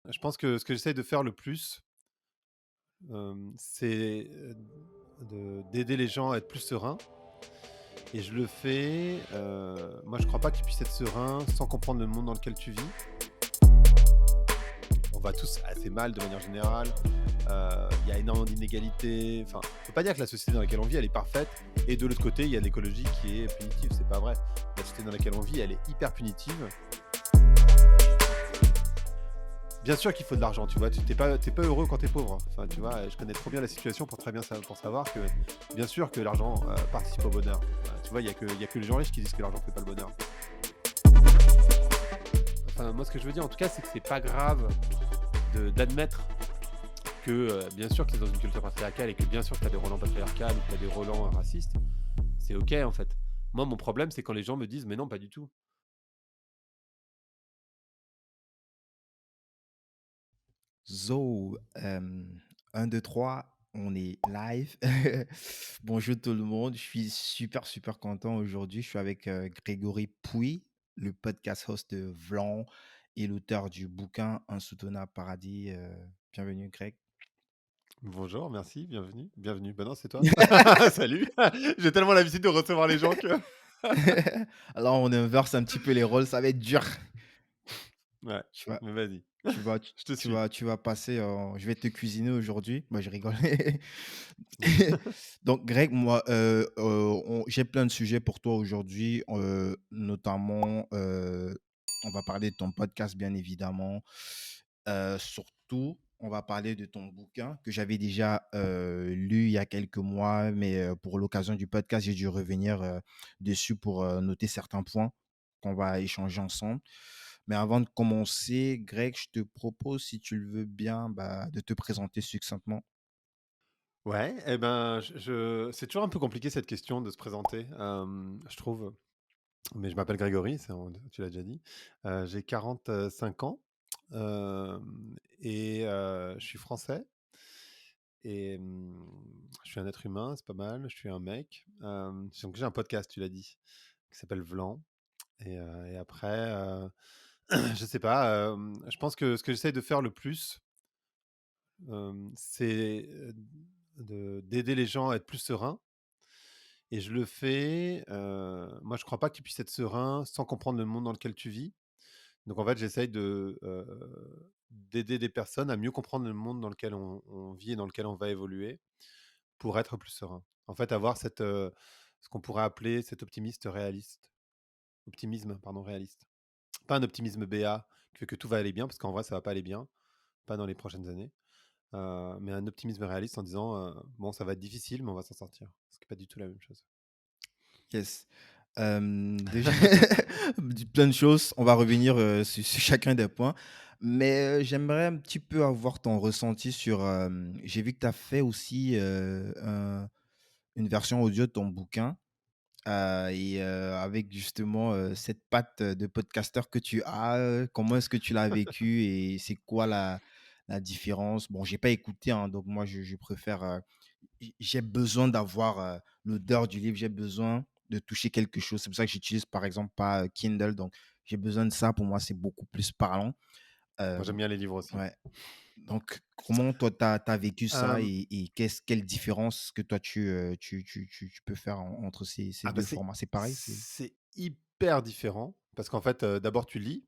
Je pense que ce que j'essaye de faire le plus, c'est, d'aider les gens à être plus sereins et je le fais, moi je crois pas que tu puisses être serein sans comprendre le monde dans lequel tu vis. On va tous assez mal de manière générale, il y a énormément d'inégalités, enfin, on peut pas dire que la société dans laquelle on vit, elle est parfaite et de l'autre côté, il y a l'écologie qui est punitive, c'est pas vrai. La société dans laquelle on vit, elle est hyper punitive. Bien sûr qu'il faut de l'argent, tu vois? Tu t'es pas heureux quand tu es pauvre. Enfin, tu vois? Je connais trop bien la situation pour très bien pour savoir que, bien sûr que l'argent, participe au bonheur. Tu vois? Il y a que les gens riches qui disent que l'argent fait pas le bonheur. Enfin, moi, ce que je veux dire, en tout cas, c'est que c'est pas grave d'admettre que, bien sûr que tu es dans une culture patriarcale et que bien sûr que tu as des relents patriarcales ou que tu as des relents racistes. C'est OK, en fait. Moi, mon problème, c'est quand les gens me disent: «Mais non, pas du tout». Zo, 1, 2, 3, on est live. Bonjour tout le monde, je suis super, super content aujourd'hui. Je suis avec Grégory Pouy, le podcast host de Vlan et l'auteur du bouquin Insoutenable Paradis. Bienvenue, Greg. Bonjour, merci, bienvenue. Bienvenue. Bah non, c'est toi. Salut. J'ai tellement l'habitude de recevoir les gens que Alors, on inverse un petit peu les rôles, ça va être dur. ouais, Tu vas, mais vas-y. tu vas, Je te tu suis. vas, tu vas passer. Je vais te cuisiner aujourd'hui. Moi, je rigole. Donc, Greg, moi, j'ai plein de sujets pour toi aujourd'hui, notamment, on va parler de ton podcast, bien évidemment. Surtout, on va parler de ton bouquin que j'avais déjà lu il y a quelques mois, mais pour l'occasion du podcast, j'ai dû revenir dessus pour noter certains points qu'on va échanger ensemble. Mais avant de commencer, Greg, je te propose, si tu le veux bien, bah, de te présenter succinctement. Ouais, et ben, c'est toujours un peu compliqué cette question de se présenter, je trouve. Mais je m'appelle Grégory, tu l'as déjà dit. J'ai 45 ans, et je suis français et je suis un être humain, c'est pas mal. Je suis un mec. Donc j'ai un podcast, tu l'as dit, qui s'appelle Vlan et après, je sais pas, je pense que ce que j'essaye de faire le plus, c'est, d'aider les gens à être plus sereins et je le fais, moi je crois pas que tu puisses être serein sans comprendre le monde dans lequel tu vis. Donc en fait, j'essaye d'aider des personnes à mieux comprendre le monde dans lequel on vit et dans lequel on va évoluer pour être plus serein. En fait, avoir ce qu'on pourrait appeler cet optimisme, pardon, réaliste. Pas un optimisme béat qui fait que tout va aller bien, parce qu'en vrai, ça va pas aller bien, pas dans les prochaines années. Mais un optimisme réaliste en disant, bon, ça va être difficile, mais on va s'en sortir. Ce qui n'est pas du tout la même chose. Yes. Déjà, dit plein de choses. On va revenir sur chacun des points. Mais j'aimerais un petit peu avoir ton ressenti sur. J'ai vu que tu as fait aussi une version audio de ton bouquin. Et avec justement cette patte de podcasteur que tu as, comment est-ce que tu l'as vécu et c'est quoi la différence? Bon, j'ai pas écouté, hein, donc moi je préfère. J'ai besoin d'avoir l'odeur du livre, j'ai besoin de toucher quelque chose. C'est pour ça que j'utilise par exemple pas Kindle, donc j'ai besoin de ça. Pour moi, c'est beaucoup plus parlant. Euh, Moi, j'aime bien les livres aussi. ouais. Donc, comment toi, tu as vécu ça Euh, et quelle différence que toi, tu peux faire entre ces ah bah deux formats? C'est pareil? c'est hyper différent parce qu'en fait, d'abord tu lis,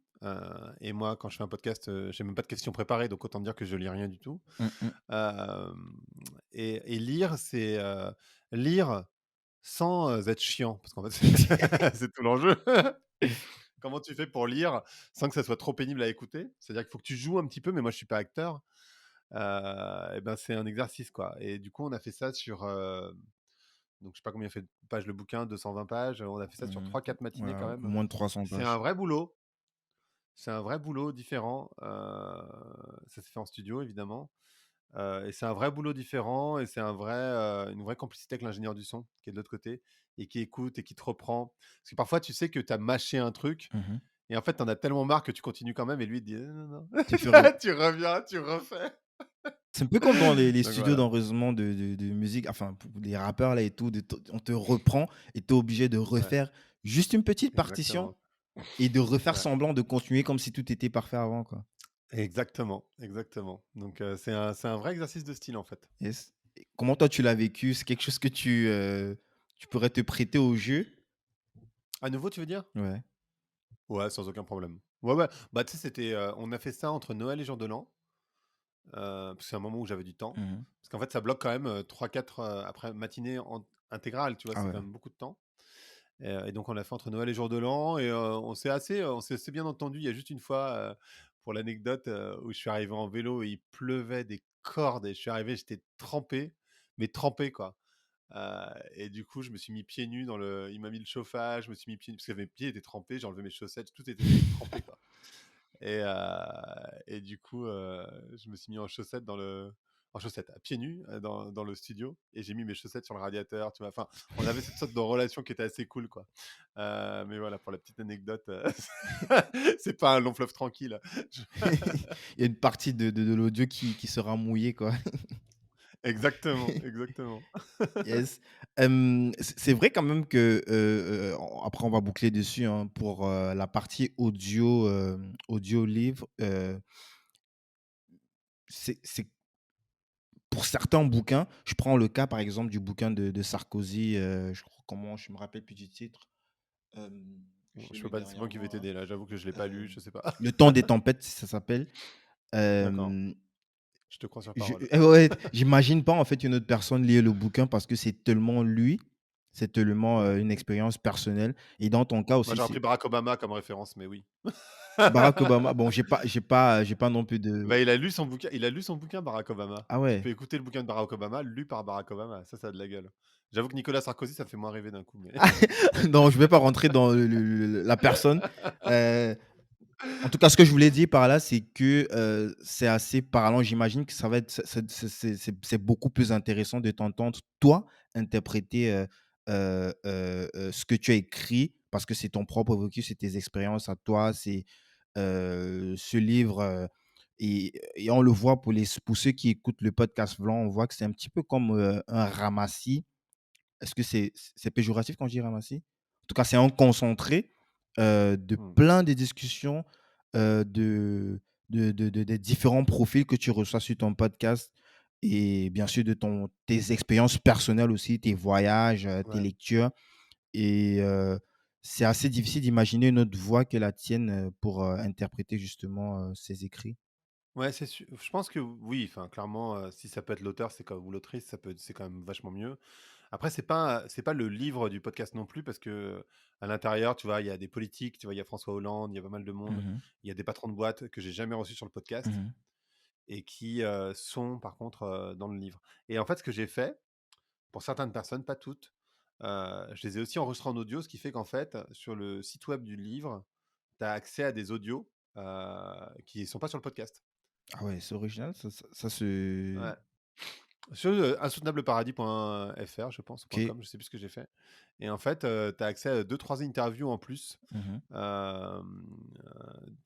et moi quand je fais un podcast, j'ai même pas de questions préparées, donc autant dire que je lis rien du tout. Mmh mh. Hem et lire, c'est, lire sans, être chiant parce qu'en fait c'est tout l'enjeu. Comment tu fais pour lire sans que ça soit trop pénible à écouter? C'est-à-dire qu'il faut que tu joues un petit peu, mais moi je suis pas acteur, et ben, c'est un exercice quoi et du coup on a fait ça sur, donc je sais pas combien il fait de pages le bouquin, 220 pages, on a fait ça sur Mmh. 3-4 matinées quand même. Moins de 300 C'est un pages. vrai boulot, c'est un vrai boulot différent, ça s'est fait en studio évidemment, et c'est un vrai boulot différent et c'est une vraie complicité avec l'ingénieur du son qui est de l'autre côté et qui écoute et qui te reprend. Parce que parfois tu sais que tu as mâché un truc Mmh. et en fait tu en as tellement marre que tu continues quand même et lui il te dit: «Non, non, non». Tu fais re Tu reviens, tu refais. C'est un peu comme dans les Donc studios voilà. d'enregistrement de musique, enfin, pour les rappeurs là et tout, on te reprend et tu es obligé de Ouais, refaire juste une petite partition exactement. et de refaire Ouais. semblant de continuer comme si tout était parfait avant, quoi. Exactement, exactement. Donc c'est un vrai exercice de style, en fait. Yes. Et comment toi tu l'as vécu? C'est quelque chose que tu pourrais te prêter au jeu? À nouveau, tu veux dire? Ouais. Ouais, sans aucun problème. Ouais, ouais. Bah, tu sais, on a fait ça entre Noël et jour de l'an, parce que c'est un moment où j'avais du temps. Mmh. Parce qu'en fait, ça bloque quand même, 3-4, après matinée intégrale, tu vois? Ah C'est quand ouais. même beaucoup de temps. Et donc on l'a fait entre Noël et jour de l'an et on s'est assez bien entendu. Il y a juste une fois, pour l'anecdote, où je suis arrivé en vélo et il pleuvait des cordes et je suis arrivé, j'étais trempé, mais trempé, quoi. Et du coup, je me suis mis pieds nus il m'a mis le chauffage, je me suis mis pieds nus parce que mes pieds étaient trempés, j'ai enlevé mes chaussettes, tout était trempé, quoi. Et du coup, je me suis mis en chaussettes, à pieds nus, dans le studio et j'ai mis mes chaussettes sur le radiateur, tu vois? Enfin, on avait cette sorte de relation qui était assez cool, quoi. Mais voilà, pour la petite anecdote, c'est pas un long fleuve tranquille. Je Il y a une partie de l'audio qui sera mouillée, quoi. Exactement, exactement. Yes. C'est vrai quand même que, après on va boucler dessus, hein, pour, la partie audio, audio livre, c'est pour certains bouquins, je prends le cas par exemple du bouquin de Sarkozy, je crois comment je me rappelle plus du titre. Je Bon, l'ai je peux lu pas c'est moi qui vais dernièrement là, t'aider là, j'avoue que je l'ai pas lu, je sais pas. Le temps des tempêtes, ça s'appelle. D'accord, Hem, je te crois sur je parole. ouais, j'imagine pas en fait une autre personne lire le bouquin parce que c'est tellement lui, c'est tellement, Ouais. une expérience personnelle et dans ton cas Moi, aussi, j'aurais pris c'est Barack Obama comme référence, mais oui. Barack Obama. Bon, j'ai pas non plus de Bah, il a lu son bouquin, Barack Obama. ah Tu ouais. peux écouter le bouquin de Barack Obama, lu par Barack Obama. Ça a de la gueule. J'avoue que Nicolas Sarkozy, ça me fait moins rêver d'un coup, mais Non, je vais pas rentrer dans la personne. Heu, En tout cas, ce que je voulais dire par là, c'est que, c'est assez parlant. J'imagine que ça va être c'est beaucoup plus intéressant de t'entendre, toi, interpréter, ce que tu as écrit parce que c'est ton propre vécu, c'est tes expériences à toi, c'est, ce livre, et on le voit pour ceux qui écoutent le podcast Blanc, on voit que c'est un petit peu comme, un ramassis. Est-ce que c'est péjoratif quand je dis ramassis? En tout cas, c'est un concentré, de mmh, plein de discussions, de des différents profils que tu reçois sur ton podcast et bien sûr de tes expériences personnelles aussi, tes voyages, tes ouais. lectures et c'est assez difficile d'imaginer une autre voix que la tienne, pour, interpréter justement, ces écrits. Ouais, c'est sûr. Je pense que oui, enfin, clairement, si ça peut être l'auteur, ou l'autrice, c'est quand même vachement mieux. Après, c'est pas le livre du podcast non plus parce que, à l'intérieur, tu vois, il y a des politiques, tu vois, il y a François Hollande, il y a pas mal de monde. Mmh. Il y a des patrons de boîtes que j'ai jamais reçus sur le podcast Mmh. et qui, sont par contre, dans le livre. Et en fait, ce que j'ai fait, pour certaines personnes, pas toutes, je les ai aussi enregistrés en audio, ce qui fait qu'en fait, sur le site web du livre, tu as accès à des audios, qui sont pas sur le podcast. Ah ouais, c'est original ça se Ouais. Sur, insoutenableparadis.fr, je pense, OK. .com, je sais plus ce que j'ai fait. Et en fait, tu as accès à 2-3 interviews en plus, Mmh.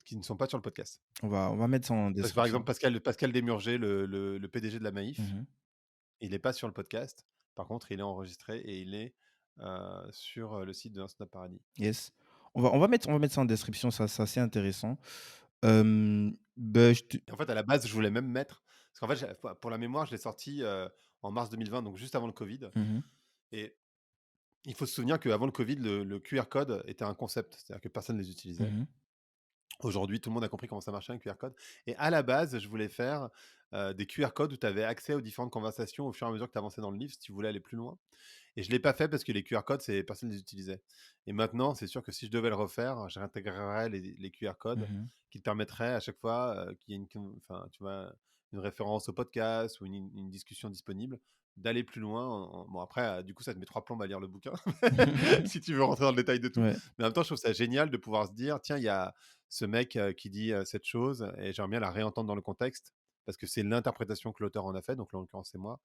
qui ne sont pas sur le podcast. On va mettre ça en Parce que par exemple, description. Pascal Desmurger, le PDG de la Maïf, Mmh. il n'est pas sur le podcast. Par contre, il est enregistré et il est, sur, le site de Insoutenable Paradis. Yes. On va mettre ça en description, ça c'est assez intéressant. Je te Et en fait, à la base, je voulais même mettre parce qu'en fait, pour la mémoire, je l'ai sorti, en mars 2020, donc juste avant le covid. mmh Et il faut se souvenir qu'avant le covid, le QR code était un concept, c'est-à-dire que personne ne les utilisait. mh. Aujourd'hui, tout le monde a compris comment ça marchait un QR code. Et à la base, je voulais faire, des QR codes où tu avais accès aux différentes conversations au fur et à mesure que tu avançais dans le livre, si tu voulais aller plus loin. Et je ne l'ai pas fait parce que les QR codes, personne ne les utilisait. Et maintenant, c'est sûr que si je devais le refaire, je réintégrerais les QR codes Mmh. qui te permettraient à chaque fois, qu'il y ait enfin, tu vois, une référence au podcast ou une discussion disponible, d'aller plus loin. Bon, après, du coup, ça te met trois plombes à lire le bouquin, si tu veux rentrer dans le détail de tout. Ouais. Mais en même temps, je trouve ça génial de pouvoir se dire, tiens, il y a ce mec, qui dit, cette chose et j'aimerais bien la réentendre dans le contexte parce que c'est l'interprétation que l'auteur en a fait, donc là, en l'occurrence, c'est moi.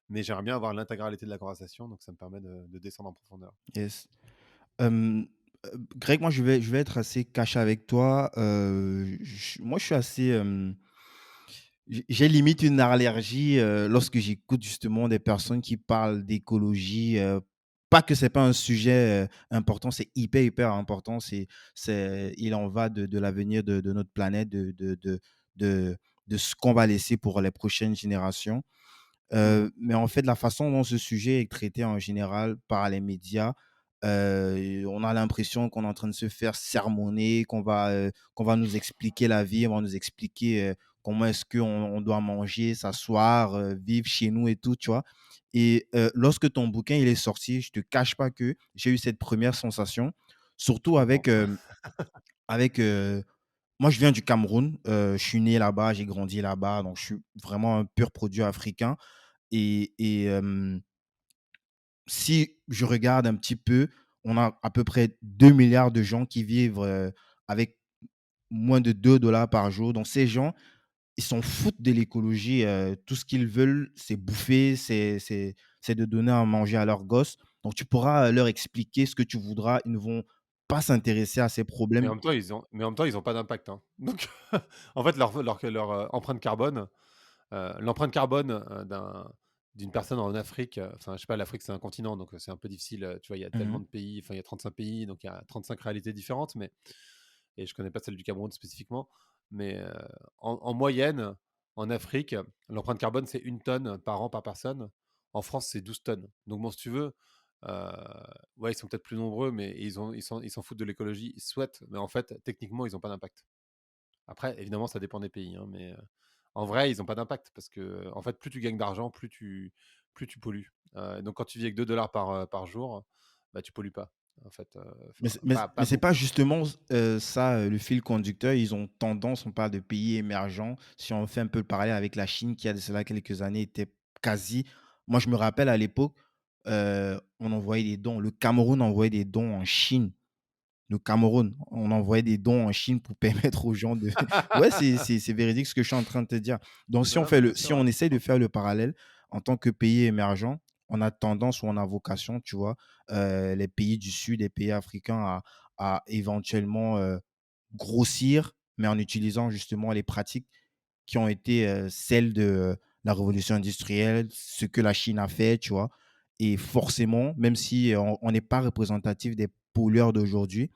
Mais j'aimerais bien avoir l'intégralité de la conversation, donc ça me permet de descendre en profondeur. Yes. Hem, Greg, moi je vais être assez cash avec toi, moi je suis assez, j'ai limite une allergie, lorsque j'écoute justement des personnes qui parlent d'écologie, pas que c'est pas un sujet, important, c'est hyper, hyper important. Il en va de l'avenir de notre planète, de de ce qu'on va laisser pour les prochaines générations. Mmh. Mais en fait, la façon dont ce sujet est traité en général par les médias, on a l'impression qu'on est en train de se faire sermonner, qu'on va nous expliquer la vie, on va nous expliquer, comment est-ce qu'on on doit manger, s'asseoir, vivre chez nous et tout, tu vois? Et lorsque ton bouquin, il est sorti, je te cache pas que j'ai eu cette première sensation, Je surtout comprends. avec, moi, je viens du Cameroun, je suis né là-bas, j'ai grandi là-bas, donc je suis vraiment un pur produit africain. Si je regarde un petit peu, on a à peu près 2 milliards de gens qui vivent, avec moins de 2 dollars par jour. Donc ces gens, ils s'en foutent de l'écologie, tout ce qu'ils veulent, c'est bouffer, c'est de donner à manger à leurs gosses. Donc tu pourras, leur expliquer ce que tu voudras, ils ne vont pas s'intéresser à ces Mais problèmes. en même temps, ils ont pas d'impact, hein. Donc en fait, leur empreinte carbone, l'empreinte carbone, d'une personne en Afrique, enfin, je sais pas, l'Afrique, c'est un continent, donc c'est un peu difficile, tu vois? Il y a tellement Mmh. de pays, enfin, il y a 35 pays, donc il y a 35 réalités différentes, mais et je connais pas celle du Cameroun spécifiquement, mais en moyenne, en Afrique, l'empreinte carbone, c'est 1 tonne par an par personne. En France, c'est 12 tonnes. Donc bon, si tu veux, heu, ouais, ils sont peut-être plus nombreux, mais ils s'en foutent de l'écologie. Ils souhaitent, mais en fait, techniquement, ils ont pas d'impact. Après, évidemment, ça dépend des pays, hein, mais en vrai, ils ont pas d'impact parce que, en fait, plus tu gagnes d'argent, plus tu pollues. Donc quand tu vis avec 2 dollars par jour, bah, tu pollues pas, en fait, Mais enfin, mais pas c'est pas beaucoup. justement ça, le fil conducteur. Ils ont tendance, on parle de pays émergents, si on fait un peu le parallèle avec la Chine qui, a de cela quelques années, était quasi moi je me rappelle à l'époque, on envoyait des dons. Le Cameroun envoyait des dons en Chine. Le Cameroun, on envoyait des dons en Chine pour permettre aux gens de ouais, c'est véridique ce que je suis en train de te dire. Donc Non, non, mais bien sûr, si ouais, on je essaye de comprends. faire le parallèle, en tant que pays émergent, on a tendance ou on a vocation, tu vois, les pays du Sud, les pays africains à éventuellement, grossir, mais en utilisant justement les pratiques qui ont été, celles de, la révolution industrielle, ce que la Chine a fait, tu vois? Et forcément, même si on n'est pas représentatif des pollueurs d'aujourd'hui,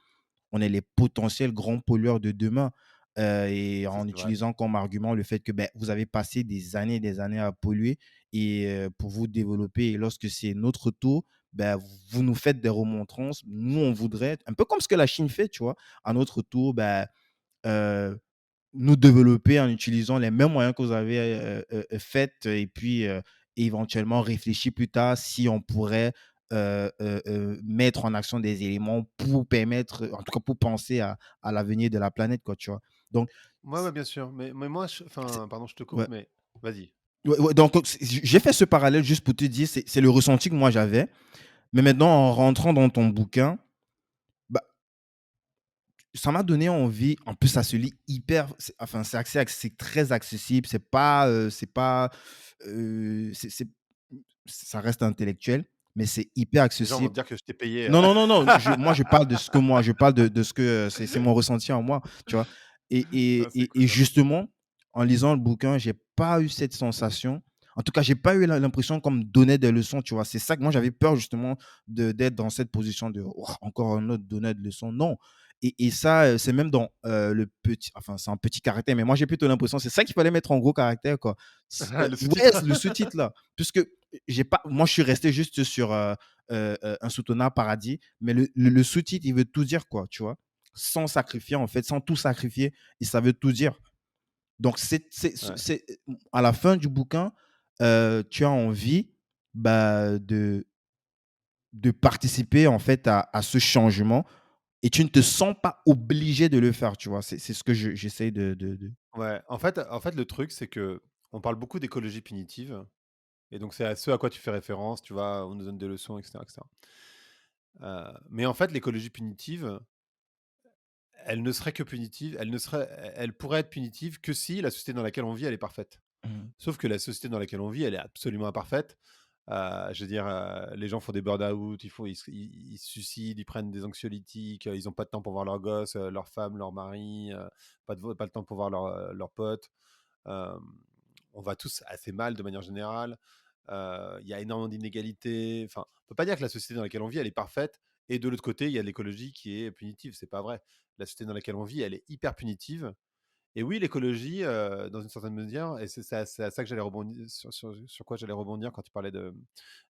on est les potentiels grands pollueurs de demain. Et Ça, en c'est vrai. utilisant comme argument le fait que ben, vous avez passé des années à polluer et pour vous développer, et lorsque c'est notre tour, ben, vous nous faites des remontrances. Nous, on voudrait, un peu comme ce que la Chine fait, tu vois, à notre tour, ben, euh, nous développer en utilisant les mêmes moyens que vous avez fait et puis éventuellement réfléchir plus tard si on pourrait mettre en action des éléments pour permettre, en tout cas pour penser à l'avenir de la planète, quoi, tu vois. Donc, Ouais, ouais, bien sûr, mais moi, c'est- enfin, pardon, je te coupe, ouais. mais vas-y. Ouais, ouais, donc, j'ai fait ce parallèle juste pour te dire, c'est le ressenti que moi j'avais. Mais maintenant, en rentrant dans ton bouquin, bah, ça m'a donné envie. En plus, ça se lit hyper. Enfin, c'est très accessible. C'est pas, ça reste intellectuel, mais c'est hyper Les gens vont te accessible. dire que je t'ai payé, Non, non, non, non. Moi, je parle de ce que moi, je parle de ce que c'est mon ressenti en moi, tu vois. Ah, c'est cool, Et merci. justement, en lisant le bouquin, j'ai pas eu cette sensation. En tout cas, j'ai pas eu l'impression qu'on me donnait des leçons, tu vois. C'est ça que moi j'avais peur justement d'être dans cette position de oh, encore un autre donneur de leçons. Non. Et ça, c'est même dans le petit, enfin, c'est un petit caractère, mais moi j'ai plutôt l'impression, c'est ça qu'il fallait mettre en gros caractère, quoi. Le Ouais, sous-titre? le sous-titre là. Puisque j'ai pas, moi je suis resté juste sur Insoutenable Paradis, mais le sous-titre, il veut tout dire, quoi, tu vois. Sans sacrifier, en fait, sans tout sacrifier, et ça veut tout dire. Donc, Ouais. à la fin du bouquin, tu as envie bah, de participer, en fait, à ce changement et tu ne te sens pas obligé de le faire, tu vois. C'est ce que j'essaye Ouais, en fait, le truc, c'est que on parle beaucoup d'écologie punitive et donc c'est à ce à quoi tu fais référence, tu vois? On nous donne des leçons et cetera et cetera. Mais en fait, l'écologie punitive, elle ne serait que punitive, elle pourrait être punitive que si la société dans laquelle on vit, elle est parfaite. Mmh. Sauf que la société dans laquelle on vit, elle est absolument imparfaite. Je veux dire, les gens font des burn-out, ils se suicident, ils prennent des anxiolytiques, ils ont pas de temps pour voir leurs gosses, leurs femmes, leurs maris, pas le temps pour voir leurs potes. Hem, on va tous assez mal de manière générale. Il y a énormément d'inégalités. Enfin, on peut pas dire que la société dans laquelle on vit, elle est parfaite et de l'autre côté, il y a l'écologie qui est punitive. C'est pas vrai. La société dans laquelle on vit, elle est hyper punitive Et oui, l'écologie, dans une certaine mesure, et c'est à ça que j'allais rebondir, sur quoi j'allais rebondir quand tu parlais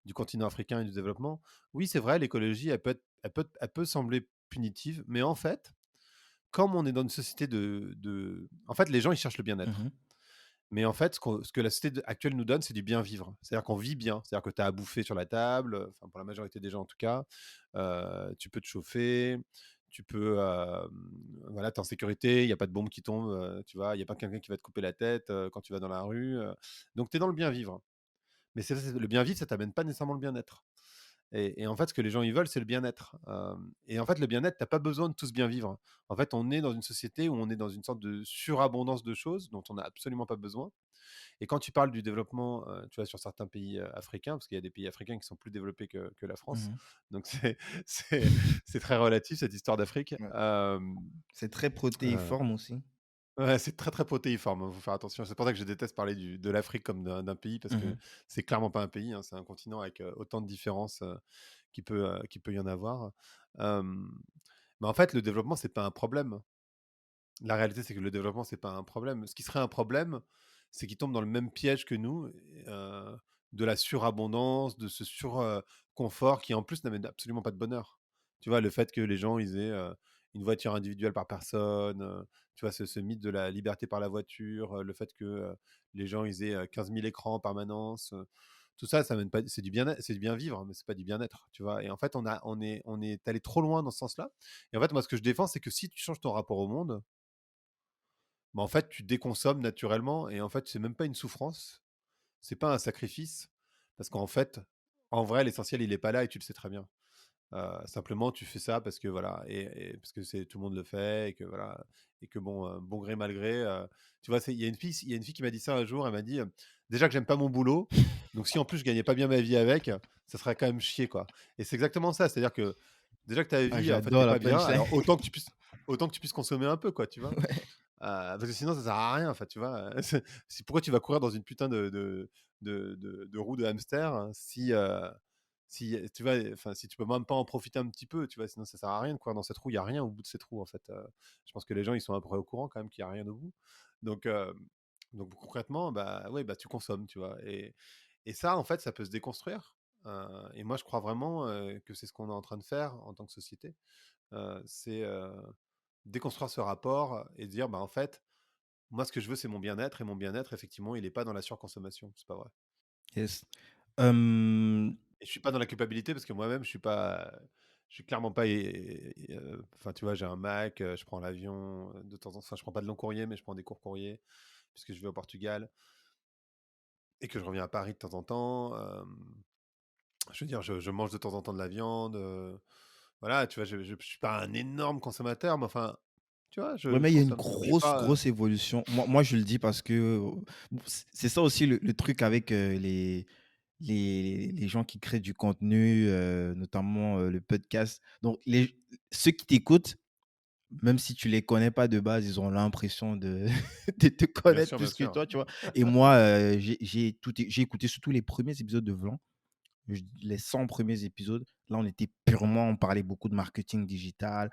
du continent africain et du développement. Oui, c'est vrai, l'écologie, elle peut sembler punitive, mais en fait, comme on est dans une société en fait, les gens, ils cherchent le bien-être. Mmh. Mais en fait, ce que la société actuelle nous donne, c'est du bien vivre. C'est-à-dire qu'on vit bien. C'est-à-dire que tu as à bouffer sur la table, enfin pour la majorité des gens en tout cas. Tu peux te chauffer, tu peux, voilà, tu es en sécurité, il y a pas de bombe qui tombe, tu vois? Il y a pas quelqu'un qui va te couper la tête, quand tu vas dans la rue, donc tu es dans le bien vivre. Mais le bien vivre, ça t'amène pas nécessairement le bien-être. Et en fait, ce que les gens ils veulent, c'est le bien-être. Et en fait, le bien-être, tu as pas besoin de tous bien vivre. En fait, on est dans une société où on est dans une sorte de surabondance de choses dont on n'a absolument pas besoin. Et quand tu parles du développement, tu vois, sur certains pays, africains, parce qu'il y a des pays africains qui sont plus développés que la France, Mmh. donc c'est c'est très relatif cette histoire d'Afrique. Ouais. C'est très Heu, protéiforme aussi. ouais, c'est très, très protéiforme, faut faire attention. C'est pour ça que je déteste parler de l'Afrique comme d'un pays, parce que Mmh. c'est clairement pas un pays, hein, c'est un continent avec, autant de différences, qu'il peut y en avoir. Hem, mais en fait, le développement, c'est pas un problème. La réalité, c'est que le développement, c'est pas un problème. Ce qui serait un problème, c'est qu'ils tombent dans le même piège que nous, de la surabondance, de ce confort qui, en plus, n'amène absolument pas de bonheur. Tu vois, le fait que les gens, ils aient, une voiture individuelle par personne, tu vois, ce mythe de la liberté par la voiture, le fait que, les gens, ils aient, 15 000 écrans en permanence, tout ça, ça mène pas, c'est du bien vivre, mais c'est pas du bien-être, tu vois? Et en fait, on est allé trop loin dans ce sens-là. Et en fait, moi, ce que je défends, c'est que si tu changes ton rapport au monde, bah, en fait, tu déconsommes naturellement, et en fait, c'est même pas une souffrance, c'est pas un sacrifice, parce qu'en fait, en vrai, l'essentiel, il est pas là et tu le sais très bien. Simplement, tu fais ça parce que voilà, et parce que tout le monde le fait, et que voilà, et que bon, bon gré mal gré, tu vois, il y a une fille qui m'a dit ça un jour. Elle m'a dit, déjà que j'aime pas mon boulot, donc si en plus je gagnais pas bien ma vie avec, ça serait quand même chier, quoi. Et c'est exactement ça, c'est-à-dire que déjà que ta Ah, vie, en fait, j'adore t'es la pas bien, punchline. alors autant que tu puisses consommer un peu, quoi, tu vois. Ouais. Parce que sinon ça sert à rien, enfin, tu vois. Pourquoi tu vas courir dans une putain de roue de hamster, hein, si tu vois, enfin, si tu peux même pas en profiter un petit peu, tu vois, sinon ça sert à rien de courir dans cette roue. Il y a rien au bout de cette roue, en fait. Je pense que les gens, ils sont à peu près au courant quand même qu'il y a rien au bout. Donc, concrètement, bah ouais, bah tu consommes, tu vois. Et ça, en fait, ça peut se déconstruire. Et moi, je crois vraiment, que c'est ce qu'on est en train de faire en tant que société. C'est, déconstruire ce rapport et dire, bah en fait, moi, ce que je veux, c'est mon bien-être, et mon bien-être, effectivement, il est pas dans la surconsommation. C'est pas vrai. Yes. Hem, Et je suis pas dans la culpabilité, parce que moi-même, je suis clairement pas, enfin, tu vois, j'ai un Mac, je prends l'avion, de temps en temps. Enfin, je prends pas de long courrier, mais je prends des courts courriers, puisque je vais au Portugal et que je reviens à Paris de temps en temps. Je veux dire, je mange de temps en temps de la viande, voilà, tu vois? Je suis pas un énorme consommateur, mais enfin, tu vois, ouais, mais je il y a une consomme. Donc je suis grosse, pas, grosse évolution. Moi, je le dis parce que, bon, c'est ça aussi le truc avec, les gens qui créent du contenu, notamment, le podcast. Donc ceux qui t'écoutent, même si tu les connais pas de base, ils ont l'impression de de te connaître bien plus que sûr. toi, tu vois? Et moi, j'ai écouté surtout les premiers épisodes de Vlan, les 100 premiers épisodes. Là, on parlait beaucoup de marketing digital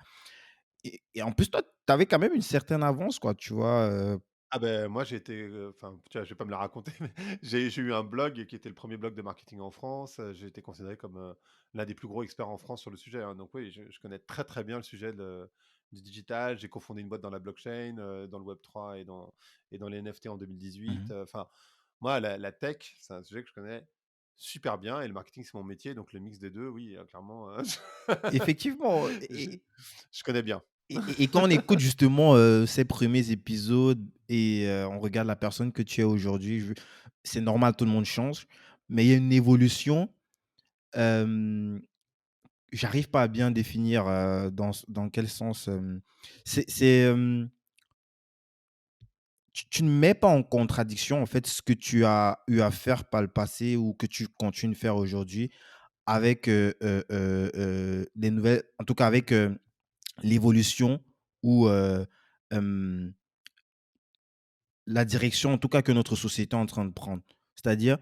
et en plus, toi, tu avais quand même une certaine avance, quoi, tu vois? Ah ben moi j'ai été, enfin, tu vois, je vais pas me la raconter, mais j'ai eu un blog qui était le premier blog de marketing en France. J'ai été considéré comme, l'un des plus gros experts en France sur le sujet, hein. Donc oui, je connais très, très bien le sujet du digital. J'ai cofondé une boîte dans la blockchain, dans le Web3 et dans les NFT en 2018. Mmh. Enfin, moi la tech, c'est un sujet que je connais super bien, et le marketing, c'est mon métier, donc le mix des 2, oui, clairement, Effectivement, je je connais bien. et quand on écoute justement, ces premiers épisodes et on regarde la personne que tu es aujourd'hui, c'est normal, tout le monde change, mais il y a une évolution, hem, j'arrive pas à bien définir, dans quel sens, c'est, tu ne mets pas en contradiction, en fait, ce que tu as eu à faire par le passé ou que tu continues de faire aujourd'hui avec, les nouvelles, en tout cas avec, l'évolution ou, la direction, en tout cas, que notre société est en train de prendre. C'est-à-dire,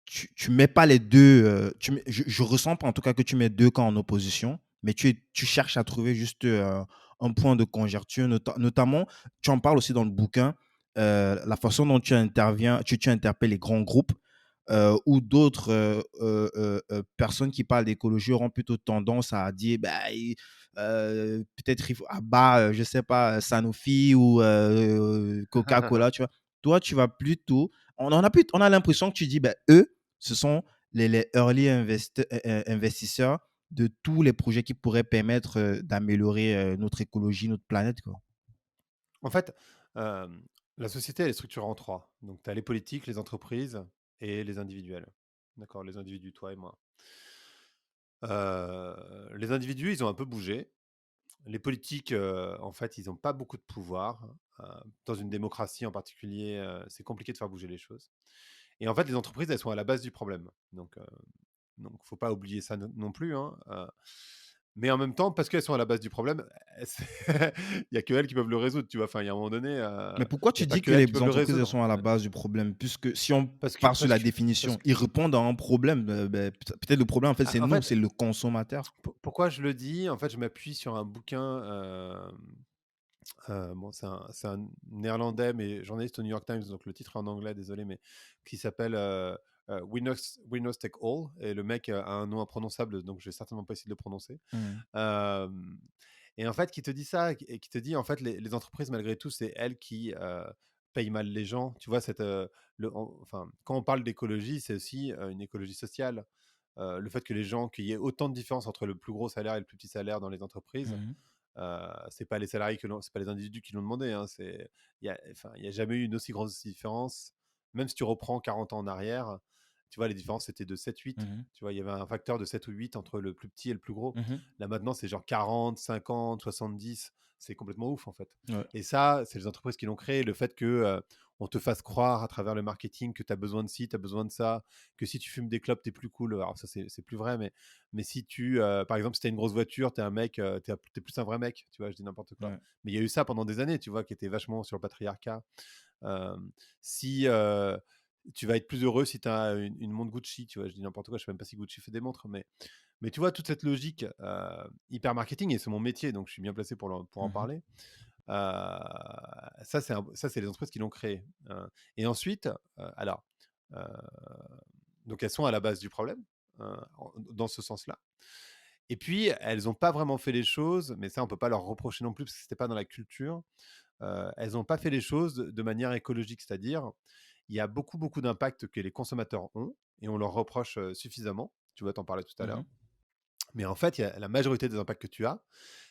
tu mets pas les 2. Tu mets je ressens pas, en tout cas, que tu mets 2 camps en opposition, mais tu cherches à trouver juste, un point de conjoncture, notamment, tu en parles aussi dans le bouquin, la façon dont tu interviens, tu interpelles les grands groupes, ou d'autres, personnes qui parlent d'écologie auront plutôt tendance à dire: «Bah, peut-être il faut à bas, je sais pas, Sanofi ou Coca-Cola», tu vois? Toi, tu vas plutôt on a l'impression que tu dis: «Bah, eux, ce sont les early investisseurs de tous les projets qui pourraient permettre, d'améliorer, notre écologie, notre planète, quoi». En fait, la société, elle est structurée en 3. Donc, tu as les politiques, les entreprises et les individuels. D'accord? Les individus, toi et moi. Les individus, ils ont un peu bougé. Les politiques, en fait, ils ont pas beaucoup de pouvoir. Dans une démocratie en particulier, c'est compliqué de faire bouger les choses. Et en fait, les entreprises, elles sont à la base du problème. Donc, faut pas oublier ça non plus, hein. Mais en même temps, parce qu'elles sont à la base du problème, il y a que elles qui peuvent le résoudre, tu vois? Enfin, il y a un moment donné, Mais pourquoi il y tu a pas dis que que elles qui les peuvent le entreprises, elles résoudre. sont à la base du problème? Puisque si on Parce que part sur parce la que parce définition, que ils répondent à un problème, peut-être le problème, en fait, c'est en nous, fait, c'est le consommateur. pourquoi je le dis? En fait, je m'appuie sur un bouquin, bon, c'est un néerlandais, mais journaliste au New York Times, donc le titre est en anglais, désolé, mais qui s'appelle Winners Take All. Et le mec a un nom imprononçable, donc je vais certainement pas essayer de le prononcer. Mmh. Euh, et en fait, qui te dit ça, et qui te dit, en fait, les entreprises, malgré tout, c'est elles qui payent mal les gens. Tu vois, enfin, quand on parle d'écologie, c'est aussi une écologie sociale. Le fait que les gens, qu'il y ait autant de différence entre le plus gros salaire et le plus petit salaire dans les entreprises, Mmh. c'est pas les salariés c'est pas les individus qui l'ont demandé, hein. Enfin, il y a jamais eu une aussi grande différence. Même si tu reprends 40 ans en arrière, tu vois, les différences étaient de 7-8. Mmh. Tu vois, il y avait un facteur de 7 ou 8 entre le plus petit et le plus gros. Mmh. Là maintenant, c'est genre 40, 50, 70. C'est complètement ouf en fait. Ouais. Et ça, c'est les entreprises qui l'ont créé. Le fait que on te fasse croire à travers le marketing que tu as besoin de ci, tu as besoin de ça, que si tu fumes des clopes, tu es plus cool. Alors ça, c'est plus vrai, mais si tu, par exemple, si tu as une grosse voiture, tu es un mec, tu es plus un vrai mec, tu vois, je dis n'importe quoi. Ouais. Mais il y a eu ça pendant des années, tu vois, qui était vachement sur le patriarcat. Euh, si tu vas être plus heureux si tu as une montre Gucci, tu vois, je dis n'importe quoi, je sais même pas si Gucci fait des montres, mais tu vois, toute cette logique hyper marketing, et c'est mon métier, donc je suis bien placé pour en Mmh. parler. Ça, c'est les entreprises qui l'ont créé. Et ensuite, alors, euh, donc elles sont à la base du problème, dans ce sens-là. Et puis, elles n'ont pas vraiment fait les choses, mais ça, on peut pas leur reprocher non plus parce que c'était pas dans la culture. Elles n'ont pas fait les choses de manière écologique, c'est-à-dire, il y a beaucoup, beaucoup d'impacts que les consommateurs ont et on leur reproche suffisamment. Tu vois, t'en parlais tout à l'heure. Mmh. Mais en fait, il y a la majorité des impacts que tu as,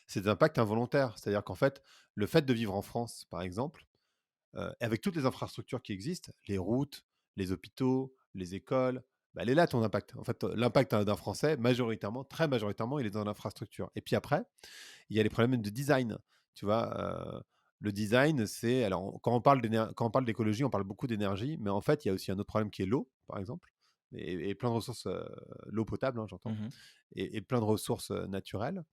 c'est des impacts involontaires. C'est-à-dire qu'en fait, le fait de vivre en France, par exemple, avec toutes les infrastructures qui existent, les routes, les hôpitaux, les écoles, bah, elle est là ton impact. En fait, l'impact d'un Français, majoritairement, très majoritairement, il est dans l'infrastructure. Et puis après, il y a les problèmes de design. Tu vois, le design, c'est. Alors, quand on parle d'écologie, on parle beaucoup d'énergie, mais en fait, il y a aussi un autre problème qui est l'eau, par exemple, et plein de ressources, l'eau potable, hein, j'entends, Mmh. et plein de ressources naturelles.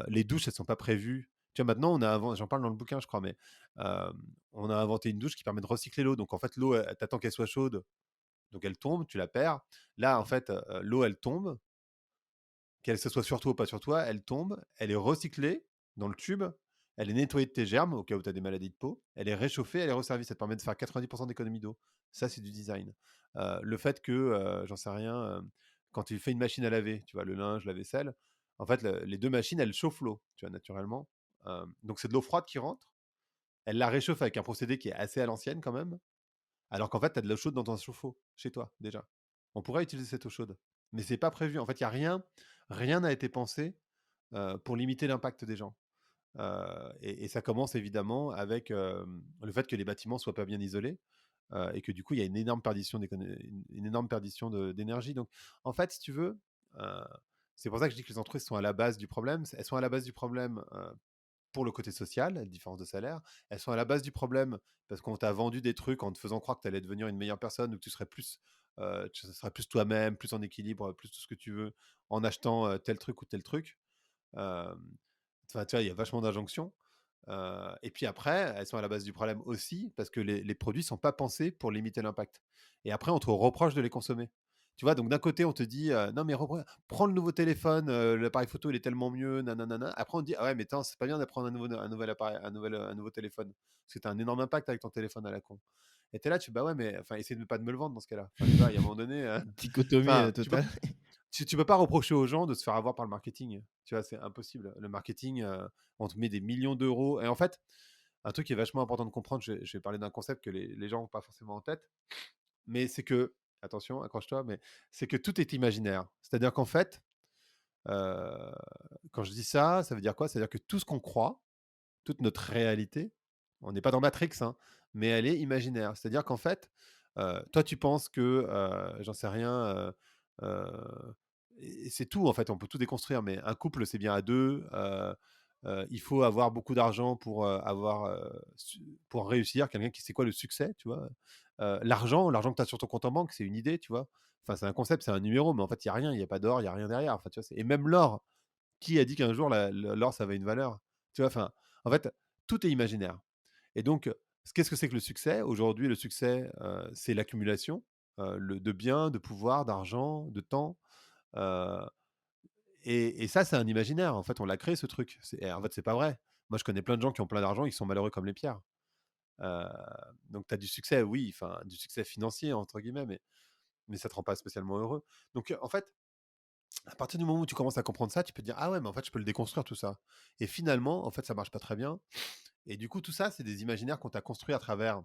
Les douches, elles ne sont pas prévues. Tu vois, maintenant, j'en parle dans le bouquin, je crois, mais euh, on a inventé une douche qui permet de recycler l'eau. Donc, en fait, l'eau, t'attends qu'elle soit chaude, donc elle tombe, tu la perds. Là, en fait, l'eau, elle tombe, qu'elle se soit sur toi ou pas sur toi, elle tombe, elle est recyclée dans le tube, elle est nettoyée de tes germes, au cas où tu as des maladies de peau, elle est réchauffée, elle est resservie. Ça te permet de faire 90% d'économie d'eau. Ça, c'est du design. Le fait que, j'en sais rien, quand tu fais une machine à laver, tu vois, le linge, la vaisselle, en fait, les deux machines, elles chauffent l'eau, tu vois, naturellement. Donc, c'est de l'eau froide qui rentre. Elle la réchauffe avec un procédé qui est assez à l'ancienne quand même, alors qu'en fait, tu as de l'eau chaude dans ton chauffe-eau, chez toi, déjà. On pourrait utiliser cette eau chaude, mais c'est pas prévu. En fait, il y a rien n'a été pensé pour limiter l'impact des gens. Et ça commence évidemment avec le fait que les bâtiments soient pas bien isolés et que du coup, il y a une énorme perdition une énorme perdition d'énergie. Donc, en fait, si tu veux, euh, c'est pour ça que je dis que les entreprises sont à la base du problème. Elles sont à la base du problème pour le côté social, la différence de salaire. Elles sont à la base du problème parce qu'on t'a vendu des trucs en te faisant croire que tu allais devenir une meilleure personne ou que tu serais plus toi-même, plus en équilibre, plus tout ce que tu veux en achetant tel truc ou tel truc. Euh, Enfin, tu vois, il y a vachement d'injonctions. Et puis après, elles sont à la base du problème aussi parce que les produits sont pas pensés pour limiter l'impact. Et après, on te reproche de les consommer. Tu vois? Donc d'un côté, on te dit, «Non mais prends le nouveau téléphone, l'appareil photo, il est tellement mieux, nananana». Après on te dit: «Ah ouais, mais attends, c'est pas bien d'apprendre un nouvel appareil, un nouveau téléphone, parce que tu as un énorme impact avec ton téléphone à la con». Et tu es là, tu fais: «Bah ouais, mais enfin, essaie de pas de me le vendre dans ce cas-là». Enfin, tu vois? Il y a un moment donné, Dichotomie, enfin, totale. tu peux pas reprocher aux gens de se faire avoir par le marketing. Tu vois? C'est impossible. Le marketing, on te met des millions d'euros et en fait, un truc qui est vachement important de comprendre, je vais parler d'un concept que les gens n'ont pas forcément en tête, mais c'est que attention, accroche-toi, mais c'est que tout est imaginaire. C'est-à-dire qu'en fait, heu, quand je dis ça, ça veut dire quoi? Ça veut dire que tout ce qu'on croit, toute notre réalité, on n'est pas dans Matrix, hein, mais elle est imaginaire. C'est-à-dire qu'en fait, toi, tu penses que, j'en sais rien, et c'est tout, en fait, on peut tout déconstruire, mais un couple, c'est bien à 2. Il faut avoir beaucoup d'argent pour réussir. Quelqu'un qui sait quoi le succès, tu vois? L'argent que tu as sur ton compte en banque, c'est une idée, tu vois? Enfin, c'est un concept, c'est un numéro, mais en fait, il y a rien, il y a pas d'or, il y a rien derrière. Enfin, tu vois? Et même l'or, qui a dit qu'un jour l'or ça avait une valeur? Tu vois? Enfin, en fait, tout est imaginaire. Et donc, qu'est-ce que c'est que le succès? Aujourd'hui, le succès, c'est l'accumulation, de biens, de pouvoir, d'argent, de temps. euh, et ça, c'est un imaginaire. En fait, on l'a créé ce truc. Et en fait, c'est pas vrai. Moi, je connais plein de gens qui ont plein d'argent, ils sont malheureux comme les pierres. Euh, donc, tu as du succès, oui, enfin, du succès financier, entre guillemets, mais ça te rend pas spécialement heureux. Donc, en fait, à partir du moment où tu commences à comprendre ça, tu peux te dire: «Ah ouais, mais en fait, je peux le déconstruire tout ça». Et finalement, en fait, ça marche pas très bien. Et du coup, tout ça, c'est des imaginaires qu'on t'a construits à travers.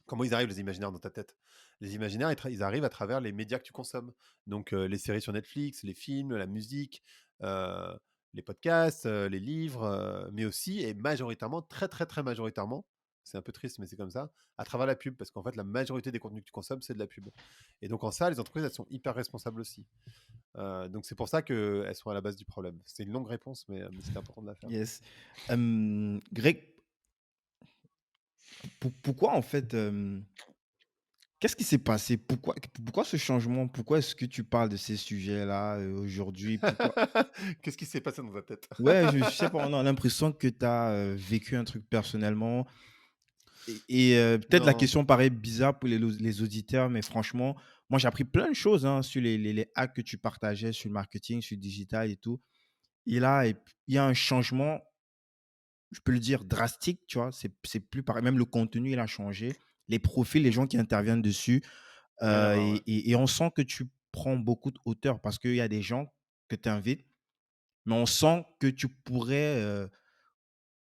Comment ils arrivent, les imaginaires, dans ta tête? Les imaginaires, ils arrivent à travers les médias que tu consommes. Donc, les séries sur Netflix, les films, la musique, heu, les podcasts, les livres, mais aussi et majoritairement, très, très, très majoritairement, c'est un peu triste, mais c'est comme ça, à travers la pub. Parce qu'en fait, la majorité des contenus que tu consommes, c'est de la pub. Et donc en ça, les entreprises, elles sont hyper responsables aussi. Donc c'est pour ça qu'elles sont à la base du problème. C'est une longue réponse, mais c'était important de la faire. Yes. Greg, pourquoi en fait, qu'est-ce qui s'est passé? Pourquoi ce changement? Pourquoi est-ce que tu parles de ces sujets-là, aujourd'hui? Pourquoi? Qu'est-ce qui s'est passé dans ta tête? Ouais, je sais pas, on a l'impression que tu as, vécu un truc personnellement et peut-être la Non. question paraît bizarre pour les auditeurs, mais franchement, moi, j'ai appris plein de choses, hein, sur les hacks que tu partageais sur le marketing, sur le digital et tout. Et là, il y a un changement, je peux le dire drastique, tu vois? C'est plus pareil. Même le contenu, il a changé. Les profils, les gens qui interviennent dessus, Rien à voir, et ouais. on sent que tu prends beaucoup de hauteur parce qu'il y a des gens que tu invites, mais on sent que tu pourrais,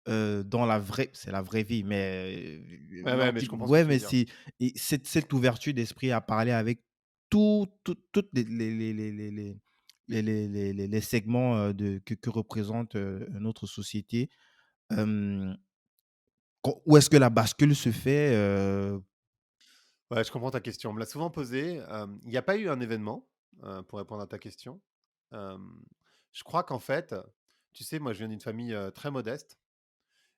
dans la vraie c'est la vraie vie, Ouais, ouais, mais je comprends ce que ouais, tu veux mais dire. c'est et cette ouverture d'esprit à parler avec toutes les segments, que représente, notre société. Hem, Où est-ce que la bascule se fait? Ouais, je comprends ta question. On me l'a souvent posée. Il n'y a pas eu un événement, pour répondre à ta question. Hem, je crois qu'en fait, tu sais, moi, je viens d'une famille, très modeste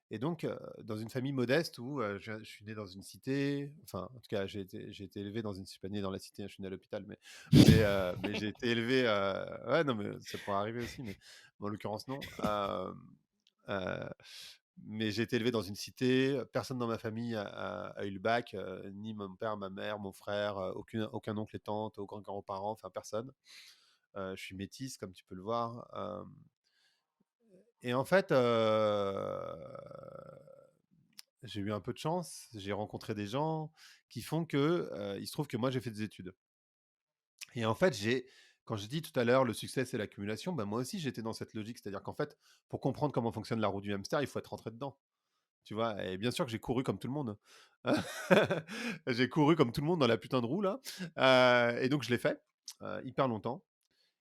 et donc, dans une famille modeste où, je suis né dans une cité, enfin, en tout cas, j'ai été élevé dans une je suis pas né dans la cité, hein, je suis né à l'hôpital, mais j'ai été élevé, ouais, non, mais ça pourrait arriver aussi, mais en l'occurrence, non. Heu, mais j'ai été élevé dans une cité, personne dans ma famille a eu le bac, ni mon père, ma mère, mon frère, aucun oncle et tante, aucun grands-parents, enfin personne. Je suis métisse, comme tu peux le voir, et en fait, j'ai eu un peu de chance, j'ai rencontré des gens qui font que, il se trouve que moi j'ai fait des études et en fait quand je dis tout à l'heure: «Le succès, c'est l'accumulation», ben moi aussi j'étais dans cette logique. C'est-à-dire qu'en fait, pour comprendre comment fonctionne la roue du hamster, il faut être rentré dedans. Tu vois? Et bien sûr que j'ai couru comme tout le monde. J'ai couru comme tout le monde dans la putain de roue là, et donc je l'ai fait, hyper longtemps.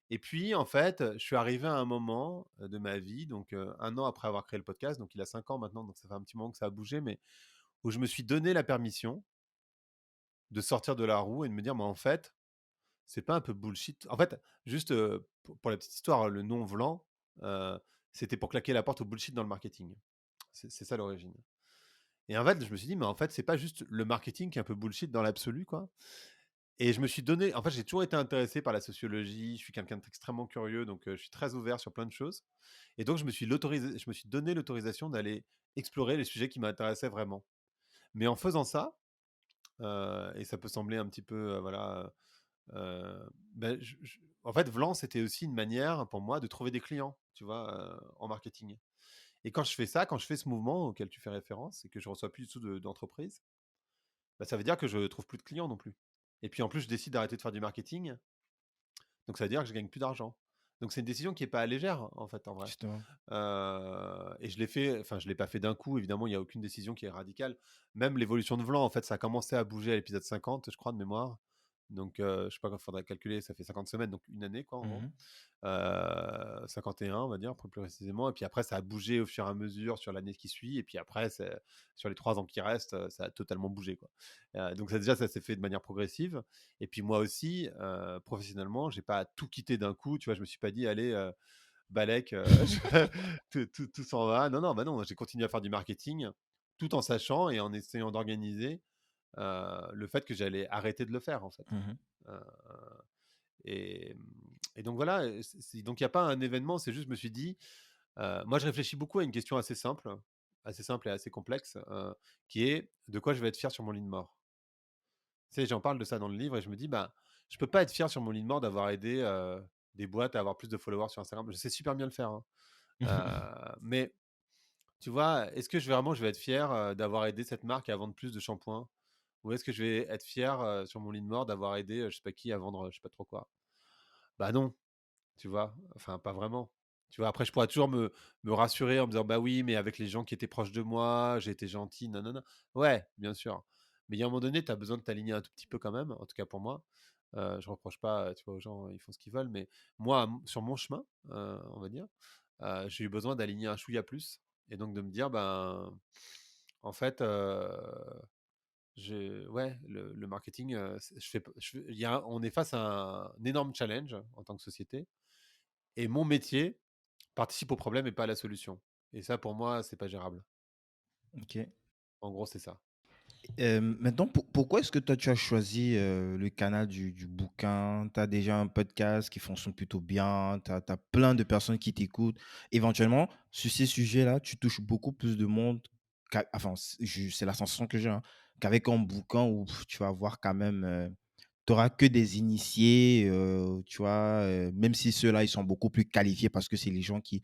Et puis en fait, je suis arrivé à un moment, de ma vie, donc 1 an après avoir créé le podcast, donc il a 5 ans maintenant, donc ça fait un petit moment que ça a bougé, mais où je me suis donné la permission de sortir de la roue et de me dire: «Mais en fait, c'est pas un peu bullshit?» En fait, juste, pour la petite histoire, le nom Vlan, heu, c'était pour claquer la porte au bullshit dans le marketing. C'est ça l'origine. Et en fait, je me suis dit: «Mais en fait, c'est pas juste le marketing qui est un peu bullshit dans l'absolu, quoi». Et je me suis donné en fait, j'ai toujours été intéressé par la sociologie, je suis quelqu'un d'extrêmement curieux, donc je suis très ouvert sur plein de choses. Et donc je me suis donné l'autorisation d'aller explorer les sujets qui m'intéressaient vraiment. Mais en faisant ça, et ça peut sembler un petit peu, voilà, Bah, en fait, Vlan, c'était aussi une manière pour moi de trouver des clients, tu vois, en marketing. Et quand je fais ça, quand je fais ce mouvement auquel tu fais référence et que je reçois plus du tout d'entreprise, bah, ça veut dire que je trouve plus de clients non plus. Et puis en plus, je décide d'arrêter de faire du marketing, donc ça veut dire que je gagne plus d'argent. Donc c'est une décision qui est pas légère en fait, en vrai. Justement. Et je l'ai fait, enfin je l'ai pas fait d'un coup, évidemment, il y a aucune décision qui est radicale. Même l'évolution de Vlan, en fait, ça a commencé à bouger à l'épisode 50, je crois, de mémoire. Donc, je sais pas, il faudrait calculer, ça fait 50 semaines, donc une année, quoi, en gros. Mmh. 51, on va dire, plus précisément. Et puis après, ça a bougé au fur et à mesure sur l'année qui suit. Et puis après, sur les 3 ans qui restent, ça a totalement bougé, quoi. Donc ça, déjà, ça s'est fait de manière progressive. Et puis moi aussi, professionnellement, j'ai pas tout quitté d'un coup. Tu vois, je me suis pas dit, allez, Balek, tout s'en va. Non, non, bah non, j'ai continué à faire du marketing tout en sachant et en essayant d'organiser le fait que j'allais arrêter de le faire, en fait. Mmh. Euh, et, et donc voilà, donc il n'y a pas un événement, c'est juste, je me suis dit, moi je réfléchis beaucoup à une question assez simple et assez complexe, qui est de quoi je vais être fier sur mon lit de mort. Tu sais, j'en parle de ça dans le livre et je me dis, bah, je peux pas être fier sur mon lit de mort d'avoir aidé des boîtes à avoir plus de followers sur Instagram. Je sais super bien le faire, hein. Mais tu vois, est-ce que je vais être fier d'avoir aidé cette marque à vendre plus de shampoings? Ou est-ce que je vais être fier sur mon lit de mort d'avoir aidé je sais pas qui à vendre je sais pas trop quoi? Bah non, tu vois? Enfin, pas vraiment. Tu vois? Après, je pourrais toujours me rassurer en me disant: «Bah oui, mais avec les gens qui étaient proches de moi, j'ai été gentil, non, non, non». Ouais, bien sûr. Mais il y a un moment donné, tu as besoin de t'aligner un tout petit peu quand même, en tout cas pour moi. Je reproche pas, tu vois, aux gens, ils font ce qu'ils veulent, mais moi, sur mon chemin, on va dire, j'ai eu besoin d'aligner un chouïa plus et donc de me dire: «Ben, en fait, ouais, le marketing, je fais, on est face à un énorme challenge en tant que société et mon métier participe au problème et pas à la solution. Et ça, pour moi, c'est pas gérable. OK. En gros, c'est ça. Maintenant, pourquoi est-ce que toi, tu as choisi, le canal du bouquin? Tu as déjà un podcast qui fonctionne plutôt bien, tu as plein de personnes qui t'écoutent. Éventuellement, sur ces sujets-là, tu touches beaucoup plus de monde enfin, c'est la sensation que j'ai, hein, qu'avec un bouquin où tu vas avoir quand même, tu auras que des initiés, tu vois? Même si ceux-là, ils sont beaucoup plus qualifiés parce que c'est les gens qui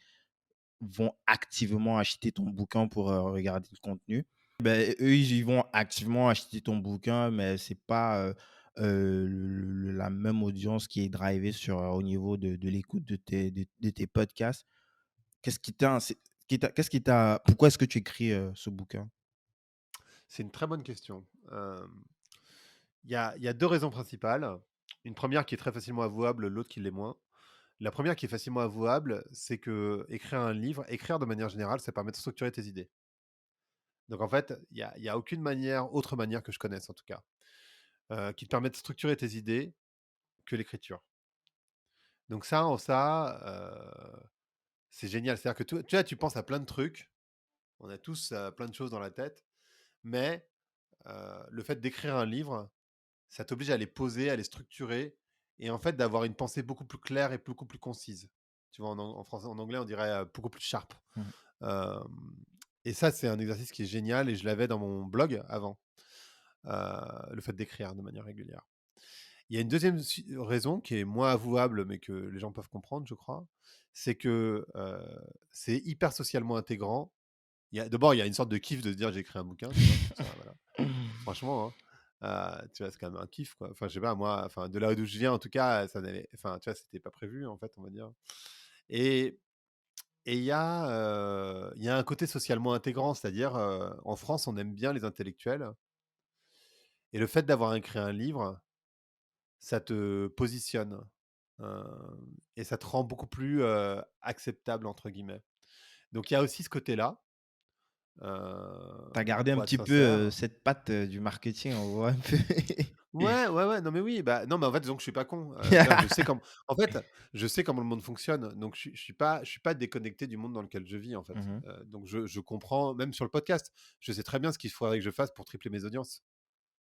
vont activement acheter ton bouquin pour, regarder le contenu. Ben eux, ils vont activement acheter ton bouquin, mais c'est pas, la même audience qui est drivée sur, au niveau de l'écoute de tes podcasts. Qu'est-ce qui t'a inci qu'est-ce qui t'a pourquoi est-ce que tu écris, ce bouquin? C'est une très bonne question. Il y a 2 raisons principales. Une première qui est très facilement avouable, l'autre qui l'est moins. La première qui est facilement avouable, c'est que écrire un livre, écrire de manière générale, ça permet de structurer tes idées. Donc en fait, il y a aucune autre manière que je connaisse en tout cas, qui te permet de structurer tes idées que l'écriture. Donc c'est génial. C'est-à-dire que tu vois, tu penses à plein de trucs, on a tous plein de choses dans la tête, mais le fait d'écrire un livre, ça t'oblige à les poser, à les structurer et en fait d'avoir une pensée beaucoup plus claire et beaucoup plus concise. Tu vois, en français, en anglais, on dirait beaucoup plus sharp. Mmh. Euh, et ça, c'est un exercice qui est génial et je l'avais dans mon blog avant, le fait d'écrire de manière régulière. Il y a une deuxième raison qui est moins avouable, mais que les gens peuvent comprendre, je crois, c'est que c'est hyper socialement intégrant. D'abord, il y a une sorte de kiff de se dire j'ai écrit un bouquin, tu vois. Ça, voilà. Franchement, hein, tu vois, c'est quand même un kiff, quoi. Enfin, je sais pas, moi, enfin, de là d'où je viens, en tout cas, enfin, tu vois, c'était pas prévu, en fait, on va dire. Et il y a un côté socialement intégrant, c'est-à-dire, en France, on aime bien les intellectuels. Et le fait d'avoir écrit un livre, ça te positionne. euh, et ça te rend beaucoup plus acceptable, entre guillemets. Donc, il y a aussi ce côté-là, Tu as gardé un pour être petit peu, sincère. cette patte, du marketing, on voit un peu. Ouais, ouais, ouais, non, mais oui, bah, non, mais en fait, disons que je suis pas con. Tu vois, en fait, je sais comment le monde fonctionne. Donc, je suis pas déconnecté du monde dans lequel je vis, en fait. Mmh. Donc, je comprends, même sur le podcast, je sais très bien ce qu'il faudrait que je fasse pour tripler mes audiences.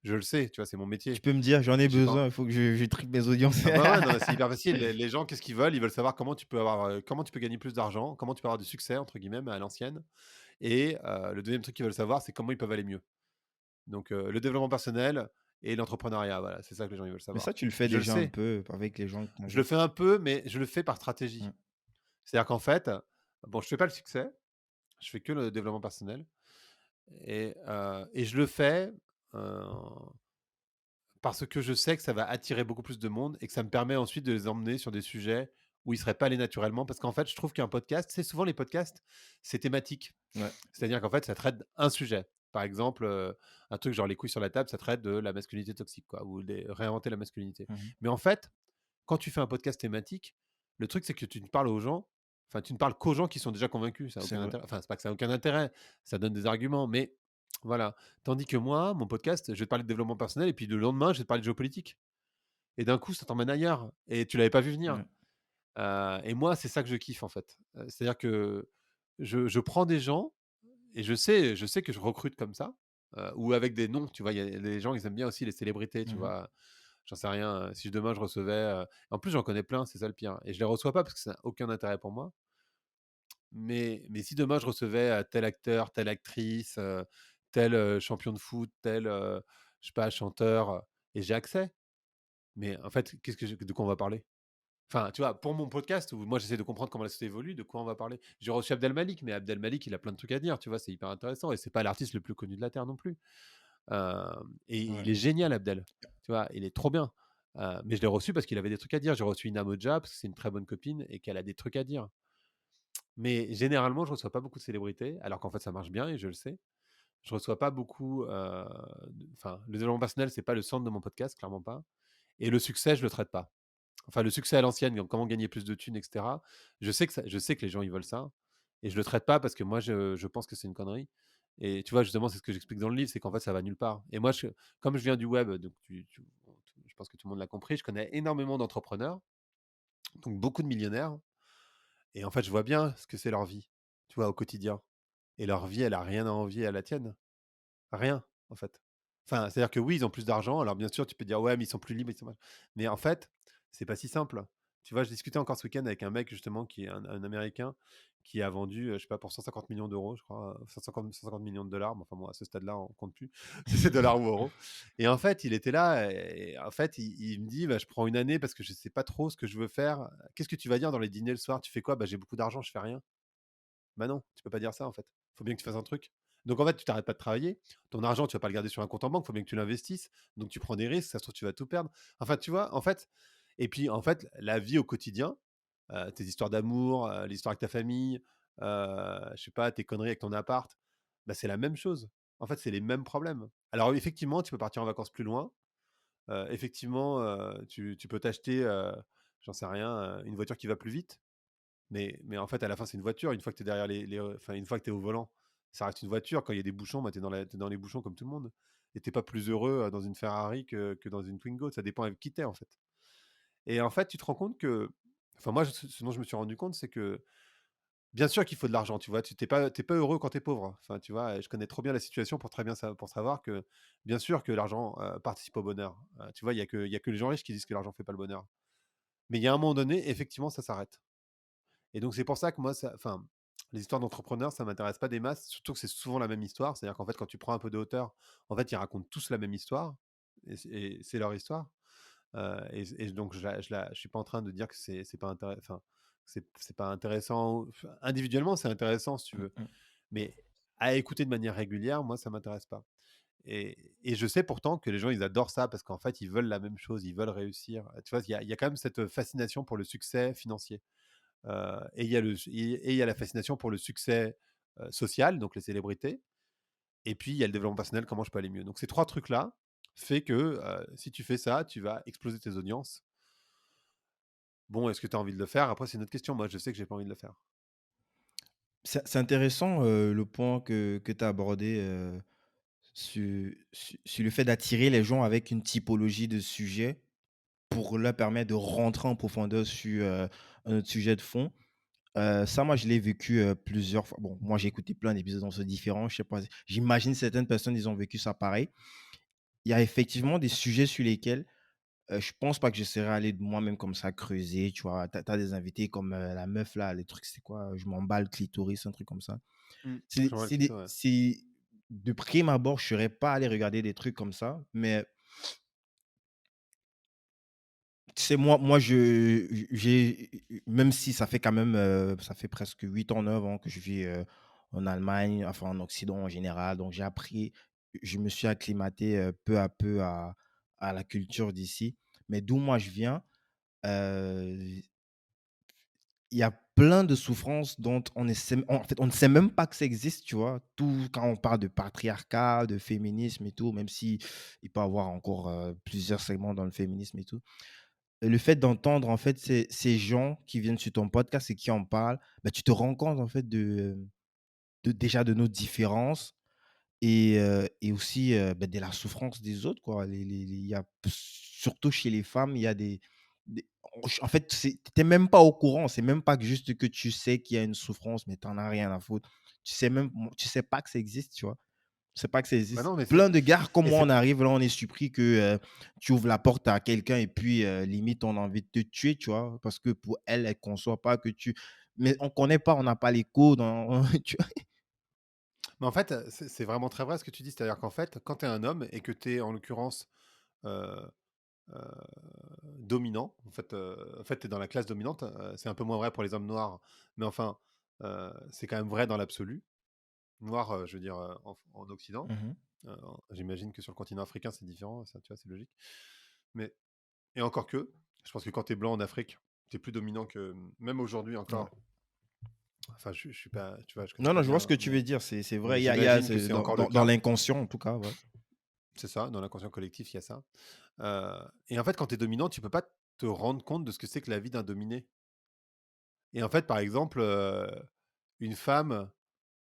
Je le sais, tu vois, c'est mon Tu métier. peux me dire: «J'en ai Je sais pas. besoin, il faut que je triple mes audiences». Ah bah ouais, non, mais c'est hyper facile. Les gens, qu'est-ce qu'ils veulent? Ils veulent savoir comment tu peux gagner plus d'argent, comment tu peux avoir du succès, entre guillemets, mais à l'ancienne. Et le deuxième truc qu'ils veulent savoir, c'est comment ils peuvent aller mieux. Donc, le développement personnel et l'entrepreneuriat. Voilà, c'est ça que les gens ils veulent Mais savoir. ça, tu le fais Je le déjà un sais, peu avec les gens que tu je le invites? fais un peu, mais je le fais par stratégie. Mmh, C'est-à-dire qu'en fait, bon, je fais pas le succès, je fais que le développement personnel et je le fais, heu, parce que je sais que ça va attirer beaucoup plus de monde et que ça me permet ensuite de les emmener sur des sujets où ils seraient pas allés naturellement. Parce qu'en fait, je trouve qu'un podcast, c'est souvent les podcasts, c'est thématique. ouais. C'est-à-dire qu'en fait, ça traite un sujet. Par exemple, un truc genre les couilles sur la table, ça traite de la masculinité toxique, quoi, ou réinventer la masculinité. Mmh. Mais en fait, quand tu fais un podcast thématique, le truc, c'est que tu ne parles aux gens, enfin, tu ne parles qu'aux gens qui sont déjà convaincus. Ça n'a C'est aucun vrai. intérêt. Enfin, c'est pas que ça n'a aucun intérêt, ça donne des arguments, mais voilà. Tandis que moi, mon podcast, je vais te parler de développement personnel et puis le lendemain, je vais te parler de géopolitique. Et d'un coup, ça t'emmène ailleurs et tu l'avais pas vu venir. Ouais. Et moi, c'est ça que je kiffe en fait. C'est-à-dire que je prends des gens et je sais que je recrute comme ça, ou avec des noms, tu vois? Il y a les gens, ils aiment bien aussi les célébrités, tu Mmh. vois? J'en sais rien, si demain je recevais, en plus j'en connais plein, c'est ça le pire et je les reçois pas parce que ça n'a aucun intérêt pour moi. Mais si demain je recevais, tel acteur, telle actrice, tel, champion de foot, tel, je sais pas, chanteur, et j'ai accès, mais en fait, qu'est-ce que de quoi on va parler? Enfin, tu vois, pour mon podcast où moi j'essaie de comprendre comment la société évolue, de quoi on va parler? J'ai reçu Abdel Malik, mais Abdel Malik, il a plein de trucs à dire, tu vois? C'est hyper intéressant et c'est pas l'artiste le plus connu de la terre non plus. Et Ouais. il est génial Abdel, tu vois? Il est trop bien. Mais je l'ai reçu parce qu'il avait des trucs à dire. J'ai reçu Ina Modja parce que c'est une très bonne copine et qu'elle a des trucs à dire. Mais généralement, je reçois pas beaucoup de célébrités, alors qu'en fait ça marche bien et je le sais. Je reçois pas beaucoup, enfin, le développement personnel, c'est pas le centre de mon podcast, clairement pas. Et le succès, je le traite pas. Enfin, le succès à l'ancienne, donc comment gagner plus de thunes, et cetera. Je sais que les gens, ils veulent ça et je le traite pas parce que moi, je pense que c'est une connerie et tu vois, justement, c'est ce que j'explique dans le livre, c'est qu'en fait, ça va nulle part et moi, comme je viens du web, donc je pense que tout le monde l'a compris, je connais énormément d'entrepreneurs, donc beaucoup de millionnaires et en fait, je vois bien ce que c'est leur vie, tu vois, au quotidien et leur vie, elle a rien à envier à la tienne. Rien, en fait. Enfin, c'est-à-dire que oui, ils ont plus d'argent. Alors bien sûr, tu peux dire: «Ouais, mais ils sont plus libres, ils sont mais en fait, c'est pas si simple. Tu vois, je discutais encore ce week-end avec un mec justement qui est un Américain qui a vendu, je sais pas, pour 150 millions d'euros, je crois, 150 millions de dollars, mais enfin bon, à ce stade-là, on compte plus si c'est dollars ou euros et en fait, il était là et en fait, il me dit: «Bah, je prends une année parce que je sais pas trop ce que je veux faire». «Qu'est-ce que tu vas dire dans les dîners le soir? Tu fais quoi?» «Bah, j'ai beaucoup d'argent, je fais rien». Bah non, tu peux pas dire ça en fait. Faut bien que tu fasses un truc. Donc en fait, tu t'arrêtes pas de travailler. Ton argent, tu vas pas le garder sur un compte en banque, faut bien que tu l'investisses. Donc tu prends des risques, ça se trouve, tu vas tout perdre. Enfin, tu vois, en fait, et puis en fait, la vie au quotidien, tes histoires d'amour, l'histoire avec ta famille, je sais pas, tes conneries avec ton appart, bah, c'est la même chose. En fait, c'est les mêmes problèmes. Alors effectivement, tu peux partir en vacances plus loin. Effectivement, tu peux t'acheter, j'en sais rien, une voiture qui va plus vite. Mais en fait, à la fin, c'est une voiture. Une fois que tu es derrière enfin, une fois que tu es au volant, ça reste une voiture. Quand il y a des bouchons, bah, tu es dans les bouchons comme tout le monde. Et tu pas plus heureux dans une Ferrari que dans une Twingo. Ça dépend avec qui tu es, en fait. Et en fait, tu te rends compte que. Enfin, moi, ce dont je me suis rendu compte, c'est que bien sûr qu'il faut de l'argent, tu vois. Tu t'es pas heureux quand tu es pauvre. Enfin, tu vois, je connais trop bien la situation pour très bien pour savoir que, bien sûr, que l'argent participe au bonheur. Tu vois, il y a que les gens riches qui disent que l'argent fait pas le bonheur. Mais il y a un moment donné, effectivement, ça s'arrête. Et donc c'est pour ça que moi, enfin, les histoires d'entrepreneurs, ça m'intéresse pas des masses, surtout que c'est souvent la même histoire. C'est-à-dire qu'en fait, quand tu prends un peu de hauteur, en fait, ils racontent tous la même histoire, et c'est leur histoire. Et donc je suis pas en train de dire que c'est pas intéressant, enfin, c'est pas intéressant. Enfin, individuellement, c'est intéressant si tu Mmh veux, mh. mais à écouter de manière régulière, moi, ça m'intéresse pas. Et je sais pourtant que les gens, ils adorent ça parce qu'en fait, ils veulent la même chose, ils veulent réussir. Tu vois, il y a quand même cette fascination pour le succès financier. Et il y a la fascination pour le succès social, donc les célébrités. Et puis il y a le développement personnel, comment je peux aller mieux. Donc ces trois trucs-là fait que si tu fais ça, tu vas exploser tes audiences. Bon, est-ce que tu as envie de le faire? Après, c'est une autre question. Moi, je sais que j'ai pas envie de le faire. C'est intéressant, le point que tu as abordé, sur le fait d'attirer les gens avec une typologie de sujet pour leur permettre de rentrer en profondeur sur, un autre sujet de fond. Ça, moi, je l'ai vécu, plusieurs fois. Bon, moi, j'ai écouté plein d'épisodes dans ce différents, je sais pas, j'imagine certaines personnes, ils ont vécu ça pareil. Il y a effectivement des sujets sur lesquels, je pense pas que je serais allé de moi-même comme ça creuser, tu vois? Tu as des invités comme, la meuf là, les trucs, c'est quoi? Je m'emballe le clitoris, un truc comme ça. Je vois le clito, ouais. C'est de prime abord, je serais pas allé regarder des trucs comme ça, mais Tu sais, moi, j'ai même si ça fait quand même, ça fait presque 8 ans, 9 ans que je vis, en Allemagne, enfin en Occident en général, donc je me suis acclimaté, peu à peu à la culture d'ici. Mais d'où moi je viens, heu, il y a plein de souffrances dont en fait, on ne sait même pas que ça existe, tu vois? Tout quand on parle de patriarcat, de féminisme et tout, même si il peut y avoir encore, plusieurs segments dans le féminisme et tout. Le fait d'entendre, en fait, ces gens qui viennent sur ton podcast et qui en parlent, bah, tu te rends compte, en fait, déjà de nos différences et aussi, bah, de la souffrance des autres, quoi. Il y a surtout chez les femmes, il y a des en fait, tu es même pas au courant. C'est même pas que juste que tu sais qu'il y a une souffrance, mais tu en as rien à foutre. Tu sais pas que ça existe, tu vois? Je sais pas que ça Bah, existe. non, mais Plein de gars comme et moi, c'est on arrive, là, on est surpris que, tu ouvres la porte à quelqu'un et puis, limite, on a envie de te tuer, tu vois? Parce que pour elle, elle conçoit pas que tu mais on connaît pas, on n'a pas les codes, tu vois? mais en fait, c'est vraiment très vrai ce que tu dis. C'est-à-dire qu'en fait, quand tu es un homme et que tu es en l'occurrence, heu heu, dominant, en fait, tu es dans la classe dominante, c'est un peu moins vrai pour les hommes noirs, mais enfin, c'est quand même vrai dans l'absolu. Noir, je veux dire, en Occident. Mmh. J'imagine que sur le continent africain, c'est différent, ça, tu vois, c'est logique. Mais et encore que, je pense que quand tu es blanc en Afrique, tu es plus dominant que même aujourd'hui Ouais. encore. Enfin, je suis pas, tu vois, je connais Non, pas non, je vois ce bien, que tu veux dire, c'est vrai. mais Il y a j'imagine que c'est c'est encore le dans cas. l'inconscient, en tout cas, ouais. C'est ça, dans l'inconscient collectif, il y a ça. Et en fait, quand tu es dominant, tu peux pas te rendre compte de ce que c'est que la vie d'un dominé. Et en fait, par exemple, une femme,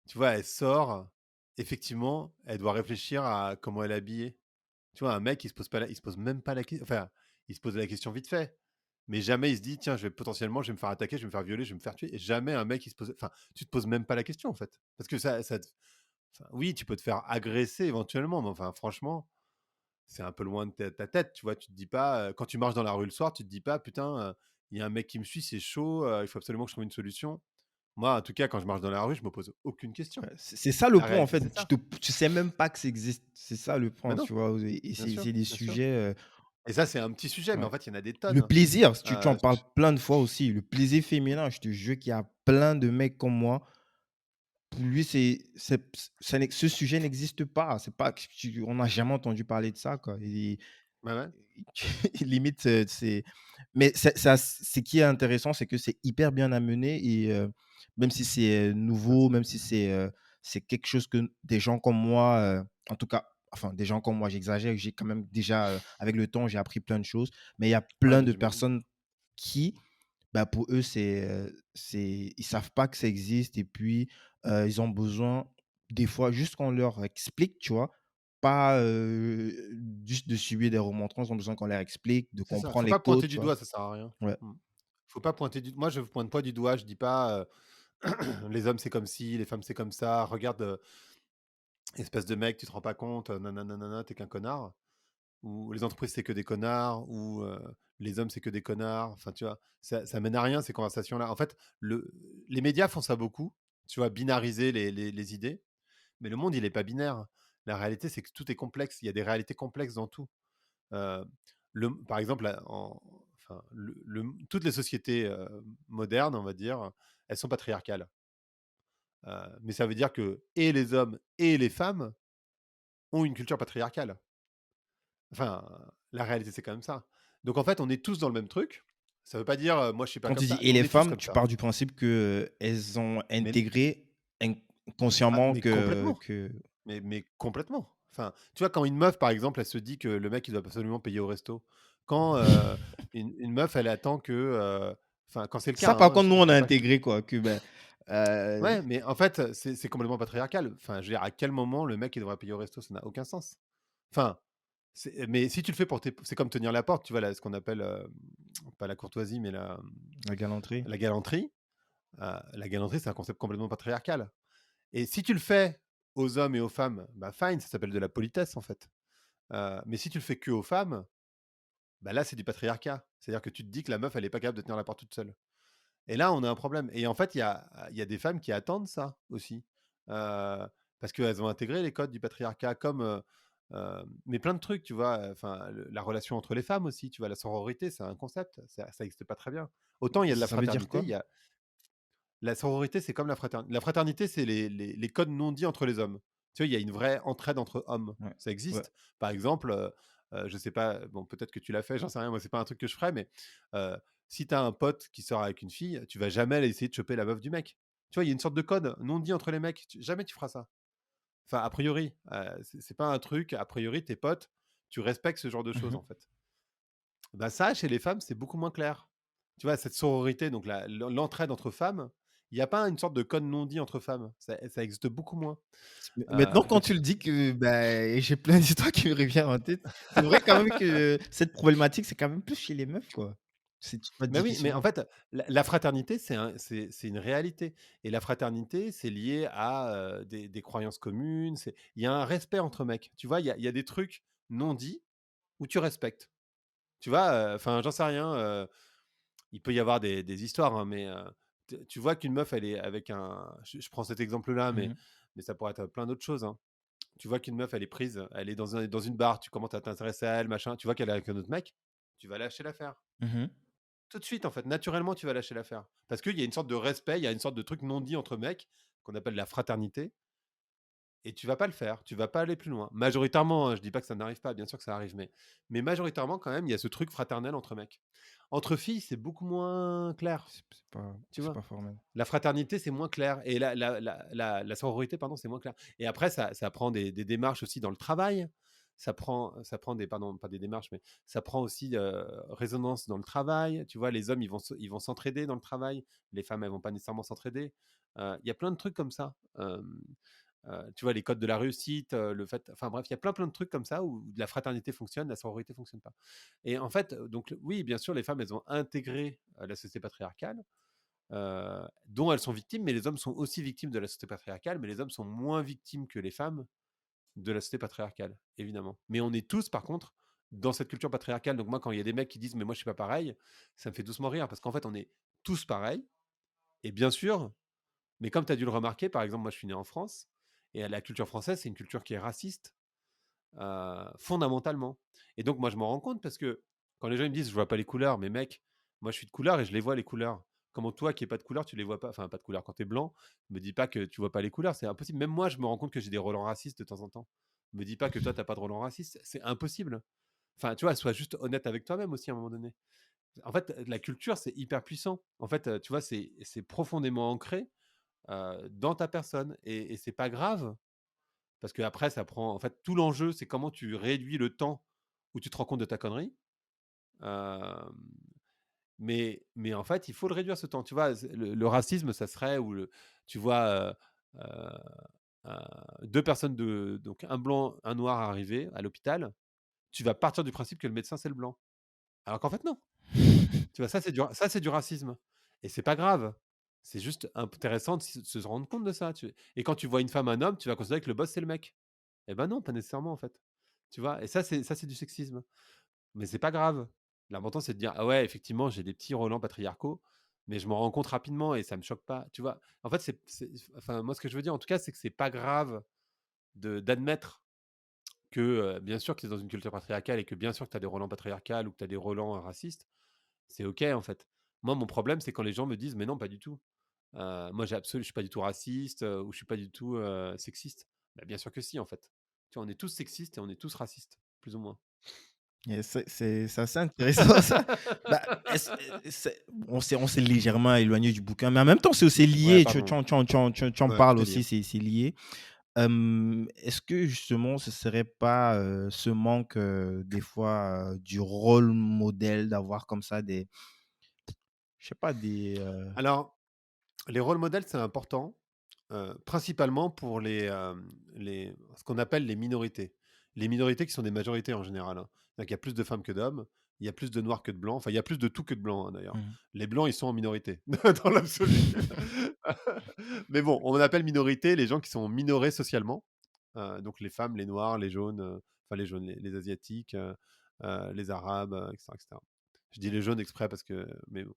tu vois, elle sort, effectivement, elle doit réfléchir à comment elle est habillée. Tu vois, un mec, il se pose même pas la question. Enfin, il se pose la question vite fait. Mais jamais il se dit, tiens, je vais me faire attaquer, je vais me faire violer, je vais me faire tuer. Et jamais un mec, il se pose. Enfin, tu te poses même pas la question, en fait. Parce que enfin, oui, tu peux te faire agresser éventuellement, mais enfin, franchement, c'est un peu loin de ta tête. Tu vois, tu te dis pas, quand tu marches dans la rue le soir, tu te dis pas, putain, il y a un mec qui me suit, c'est chaud, il faut absolument que je trouve une solution. Moi, en tout cas, quand je marche dans la rue, je me pose aucune question. Ouais, c'est ça le La point, en réalité, c'est fait. ça. Tu sais même pas que ça existe. C'est ça le Mais point, non, tu vois? Et bien c'est sûr, des bien sûr. sujets, Et ça, c'est un petit sujet, mais en ouais. fait, il y en a des Le tonnes. plaisir, si tu en parles Ch plein de fois aussi, le plaisir féminin, je te jure qu'il y a plein de mecs comme moi, pour lui, ce sujet n'existe pas. C'est pas que on n'a jamais entendu parler de ça, quoi. Ouais, ouais, Limite, c'est mais ce qui est intéressant, c'est que c'est hyper bien amené et même si c'est, nouveau, merci. même si c'est quelque chose que des gens comme moi, en tout cas, enfin des gens comme moi, j'exagère, j'ai quand même déjà, avec le temps, j'ai appris plein de choses, mais il y a Ouais, plein mais de j'imagine. personnes qui, bah, pour eux, ils savent pas que ça existe et puis, ils ont besoin des fois juste qu'on leur explique, tu vois? Pas, juste de subir des remontrances, ils ont besoin qu'on leur explique, de C'est ça, comprendre faut les pas codes, pointer tu du vois? doigt, ça sert à rien. Ouais. Mmh. Faut pas pointer du moi, je pointe pas du doigt, je dis pas, «Les hommes, c'est comme ci, les femmes, c'est comme ça. Regarde, espèce de mec, tu te rends pas compte, nanana, tu qu'un connard». Ou les entreprises, c'est que des connards, ou les hommes, c'est que des connards. Enfin, tu vois, ça mène à rien ces conversations-là. En fait, les médias font ça beaucoup, tu vois, binariser les idées, mais le monde, il est pas binaire. La réalité, c'est que tout est complexe. Il y a des réalités complexes dans tout. Euh, par exemple, enfin, toutes les sociétés modernes, on va dire, elles sont patriarcales. Mais ça veut dire que et les hommes et les femmes ont une culture patriarcale. Enfin, la réalité, c'est quand même ça. Donc en fait, on est tous dans le même truc. Ça veut pas dire, moi, je suis pas Quand comme tu dis: ça, «Et mais on les est tous femmes», comme tu ça. pars du principe que, elles ont Mais intégré ah, inconsciemment mais complètement, que mais complètement. Enfin, tu vois, quand une meuf, par exemple, elle se dit que le mec, il doit absolument payer au resto. Quand, une meuf, elle attend que, enfin, quand c'est le cas, ça par hein, contre, nous, je on a dis pas que intégré quoi, que, ben, heu, ouais, mais en fait, c'est complètement patriarcal. Enfin, je veux dire, à quel moment le mec, il devrait payer au resto? Ça n'a aucun sens. Enfin, mais si tu le fais pour tes c'est comme tenir la porte, tu vois? Là, ce qu'on appelle, pas la courtoisie, mais la galanterie. la galanterie. La galanterie, c'est un concept complètement patriarcal. Et si tu le fais aux hommes et aux femmes, bah fine, ça s'appelle de la politesse en fait. Mais si tu le fais que aux femmes, bah là, c'est du patriarcat. C'est-à-dire que tu te dis que la meuf, elle est pas capable de tenir la porte toute seule. Et là, on a un problème. Et en fait, il y a des femmes qui attendent ça aussi. Parce qu'elles ont intégré les codes du patriarcat, comme Mais plein de trucs, tu vois? Enfin, la relation entre les femmes aussi, tu vois? La sororité, c'est un concept, ça existe pas très bien. Autant il y a de la Ça veut dire fraternité, quoi? il y a la sororité, c'est comme la fraternité, c'est les codes non dits entre les hommes. Tu vois? Il y a une vraie entraide entre hommes, Ouais. ça Ouais. existe. Par exemple, je sais pas, bon, peut-être que tu l'as fait, j'en sais rien, moi, c'est pas un truc que je ferais, mais heu, si tu as un pote qui sort avec une fille, tu vas jamais aller essayer de choper la meuf du mec. Tu vois? Il y a une sorte de code non dit entre les mecs, jamais tu feras ça. Enfin, a priori, c'est pas un truc, a priori, tes potes, tu respectes ce genre de choses, Mmh. en fait. Bah, ça, chez les femmes, c'est beaucoup moins clair. Tu vois, cette sororité, donc l'entraide entre femmes, il y a pas une sorte de code non dit entre femmes. Ça existe beaucoup moins. Maintenant, quand Donc tu le dis que, bah, j'ai plein d'histoires qui me reviennent en tête, c'est vrai quand même que cette problématique, c'est quand même plus chez les meufs, quoi. C'est tu vois mais oui, mais en difficilement. fait, la fraternité, c'est une réalité et la fraternité, c'est lié à, des croyances communes, il y a un respect entre mecs. Tu vois, il y a des trucs non dits où tu respectes. Tu vois, enfin, j'en sais rien, il peut y avoir des histoires, hein, mais tu vois qu'une meuf, elle est avec un. Je prends cet exemple-là, Mmh mh. mais ça pourrait être plein d'autres choses, hein. Tu vois qu'une meuf, elle est prise, elle est dans une bar, tu commences à t'intéresser à elle, machin, tu vois qu'elle est avec un autre mec, tu vas lâcher l'affaire. Mmh. Tout de suite, en fait, naturellement, tu vas lâcher l'affaire. Parce qu'il y a une sorte de respect, il y a une sorte de truc non dit entre mecs, qu'on appelle la fraternité, et tu vas pas le faire, tu vas pas aller plus loin. Majoritairement, hein, je dis pas que ça n'arrive pas, bien sûr que ça arrive, mais majoritairement, quand même, il y a ce truc fraternel entre mecs. Entre filles, c'est beaucoup moins clair, tu C'est vois. pas formel. La fraternité, c'est moins clair. Et la sororité, pardon, c'est moins clair. Et après, ça prend des démarches aussi dans le travail. Ça prend des, pardon, pas des démarches, mais ça prend aussi résonance dans le travail. Tu vois, les hommes, ils vont s'entraider dans le travail. Les femmes, elles vont pas nécessairement s'entraider. Il y a plein de trucs comme ça. Tu vois, les codes de la réussite, le fait. Enfin bref, il y a plein de trucs comme ça où la fraternité fonctionne, la sororité fonctionne pas. Et en fait, donc oui, bien sûr, les femmes, elles ont intégré la société patriarcale dont elles sont victimes, mais les hommes sont aussi victimes de la société patriarcale, mais les hommes sont moins victimes que les femmes de la société patriarcale, évidemment. Mais on est tous, par contre, dans cette culture patriarcale. Donc moi, quand il y a des mecs qui disent, mais moi, je suis pas pareil, ça me fait doucement rire, parce qu'en fait, on est tous pareils. Et bien sûr, mais comme tu as dû le remarquer, par exemple, moi, je suis né en France, et la culture française, c'est une culture qui est raciste, fondamentalement. Et donc, moi, je m'en rends compte parce que quand les gens ils me disent, je vois pas les couleurs, mais mec, moi, je suis de couleur et je les vois les couleurs. Comment toi, qui n'es pas de couleur, tu les vois pas? Enfin, pas de couleur. Quand tu es blanc, me dis pas que tu vois pas les couleurs, c'est impossible. Même moi, je me rends compte que j'ai des relents racistes de temps en temps. Me dis pas que toi, t'as pas de relents racistes, c'est impossible. Enfin, tu vois, sois juste honnête avec toi-même aussi à un moment donné. En fait, la culture, c'est hyper puissant. En fait, tu vois, c'est profondément ancré dans ta personne et c'est pas grave parce que après, ça prend. En fait, tout l'enjeu, c'est comment tu réduis le temps où tu te rends compte de ta connerie. Euh, mais en fait, il faut le réduire ce temps. Tu vois, le racisme, ça serait où tu vois euh, euh, deux personnes, donc un blanc, un noir arriver à l'hôpital. Tu vas partir du principe que le médecin, c'est le blanc. Alors qu'en fait, non. Tu vois, ça, c'est du racisme. Et c'est pas grave. C'est juste intéressant de se rendre compte de ça. Et quand tu vois une femme, un homme, tu vas considérer que le boss, c'est le mec. Eh ben non, pas nécessairement en fait. Tu vois? Et ça c'est du sexisme. Mais c'est pas grave. L'important c'est de dire: «Ah ouais, effectivement, j'ai des petits relents patriarcaux, mais je m'en rends compte rapidement et ça me choque pas». Tu vois? En fait, enfin moi ce que je veux dire en tout cas, c'est que c'est pas grave d'admettre que, bien sûr que tu es dans une culture patriarcale et que bien sûr que tu as des relents patriarcales ou que tu as des relents racistes. C'est OK en fait. Moi, mon problème, c'est quand les gens me disent: «Mais non, pas du tout». Moi, je suis pas du tout raciste, ou je suis pas du tout, sexiste. Bah, bien sûr que si, en fait. Tu vois, on est tous sexistes et on est tous racistes, plus ou moins. Et c'est assez intéressant ça. Bah, c'est on s'est légèrement éloigné du bouquin, mais en même temps, c'est aussi Ouais, lié. pardon. Tu en Ouais, parles tout est lié. aussi, c'est lié. Est-ce que justement ce serait pas, ce manque, des fois, du rôle modèle d'avoir comme ça des je sais pas des, Alors, les rôles modèles, c'est important, principalement pour ce qu'on appelle les minorités. Les minorités qui sont des majorités en général, hein. C'est-à-dire qu'il y a plus de femmes que d'hommes, il y a plus de noirs que de blancs, enfin, il y a plus de tout que de blancs, hein, d'ailleurs. mmh Les blancs, ils sont en minorité, dans l'absolu. Mais bon, on appelle minorité les gens qui sont minorés socialement, donc les femmes, les noirs, les jaunes, enfin les jaunes, les asiatiques, les arabes, etc., etc. Je dis les jaunes exprès parce que mais bon,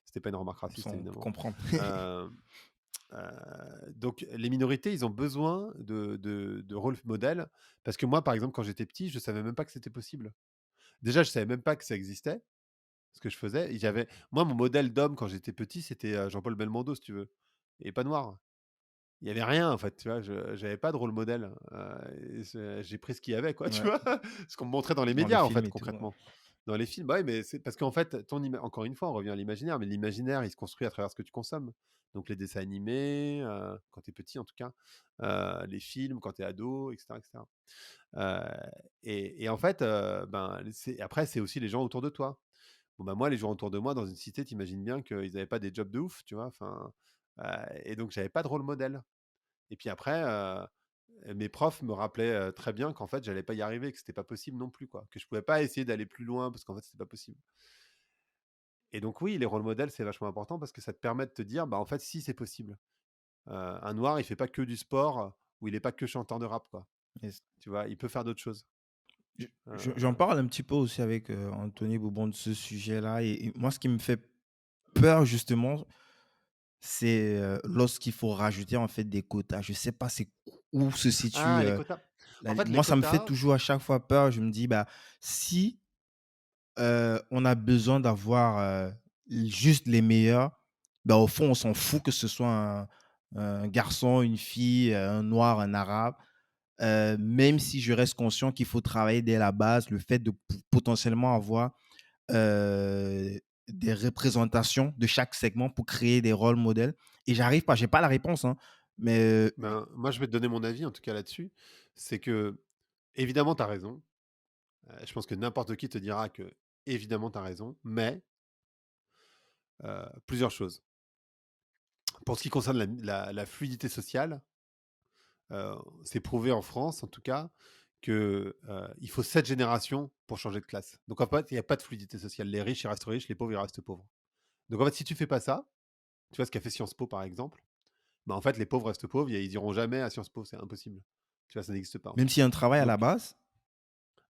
c'était pas une remarque ça raciste on peut évidemment. comprendre. Heu Donc les minorités, ils ont besoin de rôles modèles parce que moi, par exemple, quand j'étais petit, je savais même pas que c'était possible. Déjà, je savais même pas que ça existait, ce que je faisais. Et j'avais moi, mon modèle d'homme quand j'étais petit, c'était, Jean-Paul Belmondo, si tu veux, et pas noir. Il y avait rien en fait, tu vois? Je j'avais pas de rôle modèle, et j'ai pris ce qu'il y avait quoi, tu Ouais, vois? Ce qu'on me montrait dans les dans les médias en films fait, et tout, ouais. concrètement. Dans les films, bah, oui, mais c'est parce qu'en fait, encore une fois, on revient à l'imaginaire, mais l'imaginaire, il se construit à travers ce que tu consommes. Donc les dessins animés, quand tu es petit en tout cas, les films quand tu es ado et cetera et cetera. Et en fait, ben, c'est après, c'est aussi les gens autour de toi. Bon, bah, moi, les gens autour de moi dans une cité, tu imagines bien qu'ils avaient pas des jobs de ouf, tu vois? Enfin, et donc j'avais pas de rôle modèle. Et puis après, mes profs me rappelaient, très bien qu'en fait, j'allais pas y arriver, que c'était pas possible non plus, quoi. Que je pouvais pas essayer d'aller plus loin parce qu'en fait, c'était pas possible. Et donc oui, les rôles modèles, c'est vachement important parce que ça te permet de te dire: «Bah, en fait, si, c'est possible». Un noir, il fait pas que du sport ou il est pas que chanteur de rap, quoi. Yes. Tu vois? Il peut faire d'autres choses. J'en Heu, parle un petit peu aussi avec, Anthony Bourbon de ce sujet-là et moi, ce qui me fait peur justement, c'est, lorsqu'il faut rajouter, en fait, des quotas. Je sais pas c'est où se situe, les quotas. la En li fait, les moi, ça me fait quotas toujours à chaque fois peur. Je me dis: «Bah, si, on a besoin d'avoir, juste les meilleurs, bah, au fond, on s'en fout que ce soit un garçon, une fille, un noir, un arabe». Même si je reste conscient qu'il faut travailler dès la base, le fait de potentiellement avoir euh, des représentations de chaque segment pour créer des rôles modèles. Et j'arrive pas, j'ai pas la réponse, hein, mais ben, moi, je vais te donner mon avis, en tout cas, là-dessus. C'est que, évidemment, tu as raison. Je pense que n'importe qui te dira que, évidemment, tu as raison, mais plusieurs choses. Pour ce qui concerne la fluidité sociale, heu, c'est prouvé en France, en tout cas, que, il faut 7 générations pour changer de classe. Donc en fait, il y a pas de fluidité sociale. Les riches, ils restent riches, les pauvres, ils restent pauvres. Donc en fait, si tu fais pas ça, tu vois ce qu'a fait Sciences Po, par exemple, bah, en fait, les pauvres restent pauvres, ils iront jamais à Sciences Po, c'est impossible. Tu vois, ça n'existe pas, en même fait. s'il y a un travail à la Donc base,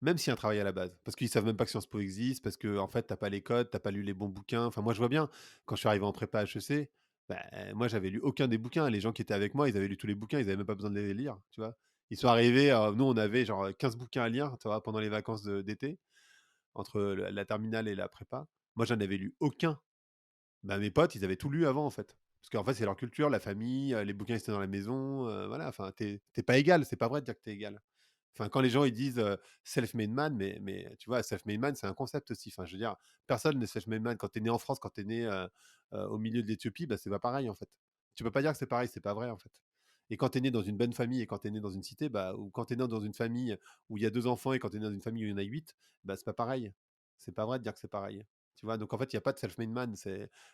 même s'il y a un travail à la base, parce qu'ils savent même pas que Sciences Po existe, parce que en fait, t'as pas les codes, t'as pas lu les bons bouquins. Enfin, moi, je vois bien, quand je suis arrivé en prépa HEC, bah, moi, j'avais lu aucun des bouquins. Les gens qui étaient avec moi, ils avaient lu tous les bouquins, ils avaient même pas besoin de les lire, tu vois. Ils sont arrivés, nous, on avait genre 15 bouquins à lire, tu vois, pendant les vacances d'été, entre la terminale et la prépa. Moi, j'en avais lu aucun. Bah, mes potes, ils avaient tout lu avant, en fait. Parce qu'en fait, c'est leur culture, la famille, les bouquins, ils étaient dans la maison, voilà. Enfin, t'es pas égal, c'est pas vrai de dire que t'es égal. Enfin, quand les gens ils disent self-made man, mais tu vois, self-made man, c'est un concept aussi. Enfin, je veux dire, personne n'est self-made man. Quand tu es né en France, quand tu es né au milieu de l'Éthiopie, bah, c'est pas pareil en fait. Tu peux pas dire que c'est pareil, c'est pas vrai en fait. Et quand tu es né dans une bonne famille et quand tu es né dans une cité, bah, ou quand tu es né dans une famille où il y a deux enfants et quand tu es né dans une famille où il y en a huit, bah, c'est pas pareil. C'est pas vrai de dire que c'est pareil. Tu vois, donc en fait, il n'y a pas de self-made man.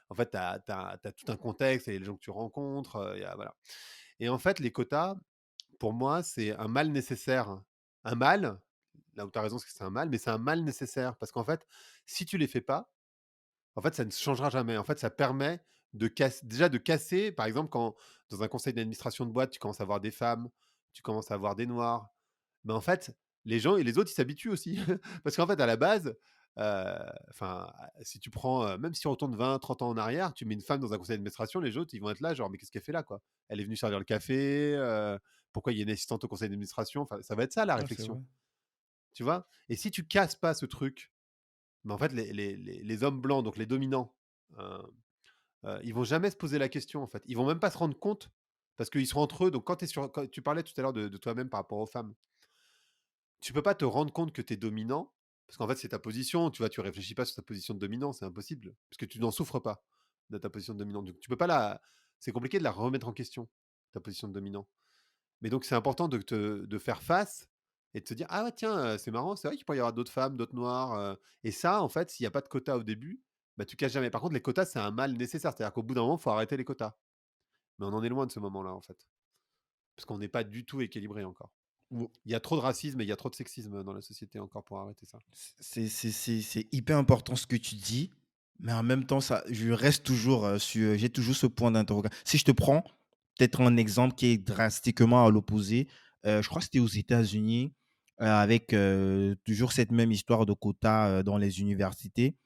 En fait, tu as, tout un contexte et les gens que tu rencontres. Voilà. Et en fait, les quotas, pour moi, c'est un mal nécessaire. Un mal, là où tu as raison, c'est que c'est un mal, mais c'est un mal nécessaire. Parce qu'en fait, si tu les fais pas, en fait, ça ne changera jamais. En fait, ça permet déjà de casser, par exemple, quand dans un conseil d'administration de boîte, tu commences à voir des femmes, tu commences à voir des noirs. Mais en fait, les gens et les autres, ils s'habituent aussi. Parce qu'en fait, à la base, enfin, si tu prends, même si on retourne 20, 30 ans en arrière, tu mets une femme dans un conseil d'administration, les autres, ils vont être là, genre, mais qu'est-ce qu'elle fait là, quoi? Elle est venue servir le café, pourquoi il y a une assistante au conseil d'administration? Enfin, ça va être ça la ouais, c'est réflexion, vrai. tu vois? Et si tu casses pas ce truc, mais en fait, les hommes blancs, donc les dominants, euh, ils vont jamais se poser la question, en fait. Ils vont même pas se rendre compte parce qu'ils sont entre eux. Donc, quand tu parlais tout à l'heure de toi-même par rapport aux femmes, tu peux pas te rendre compte que tu es dominant parce qu'en fait, c'est ta position. Tu vois, tu réfléchis pas sur ta position de dominant, c'est impossible parce que tu n'en souffres pas de ta position de dominant. Donc, tu peux pas c'est compliqué de la remettre en question, ta position de dominant. Mais donc, c'est important de faire face et de te dire ah ouais, tiens, c'est marrant, c'est vrai qu'il pourrait y avoir d'autres femmes, d'autres noirs. Et ça, en fait, s'il n'y a pas de quota au début, bah, tu casses jamais. Par contre, les quotas, c'est un mal nécessaire. C'est-à-dire qu'au bout d'un moment, il faut arrêter les quotas. Mais on en est loin de ce moment-là, en fait. Parce qu'on n'est pas du tout équilibré encore. Ou- Il y a trop de racisme et il y a trop de sexisme dans la société encore pour arrêter ça. c'est hyper important ce que tu dis, mais en même temps, ça, je reste toujours j'ai toujours ce point d'interrogation. Si je te prends peut-être un exemple qui est drastiquement à l'opposé, je crois que c'était aux États-Unis, avec toujours cette même histoire de quotas dans les universités.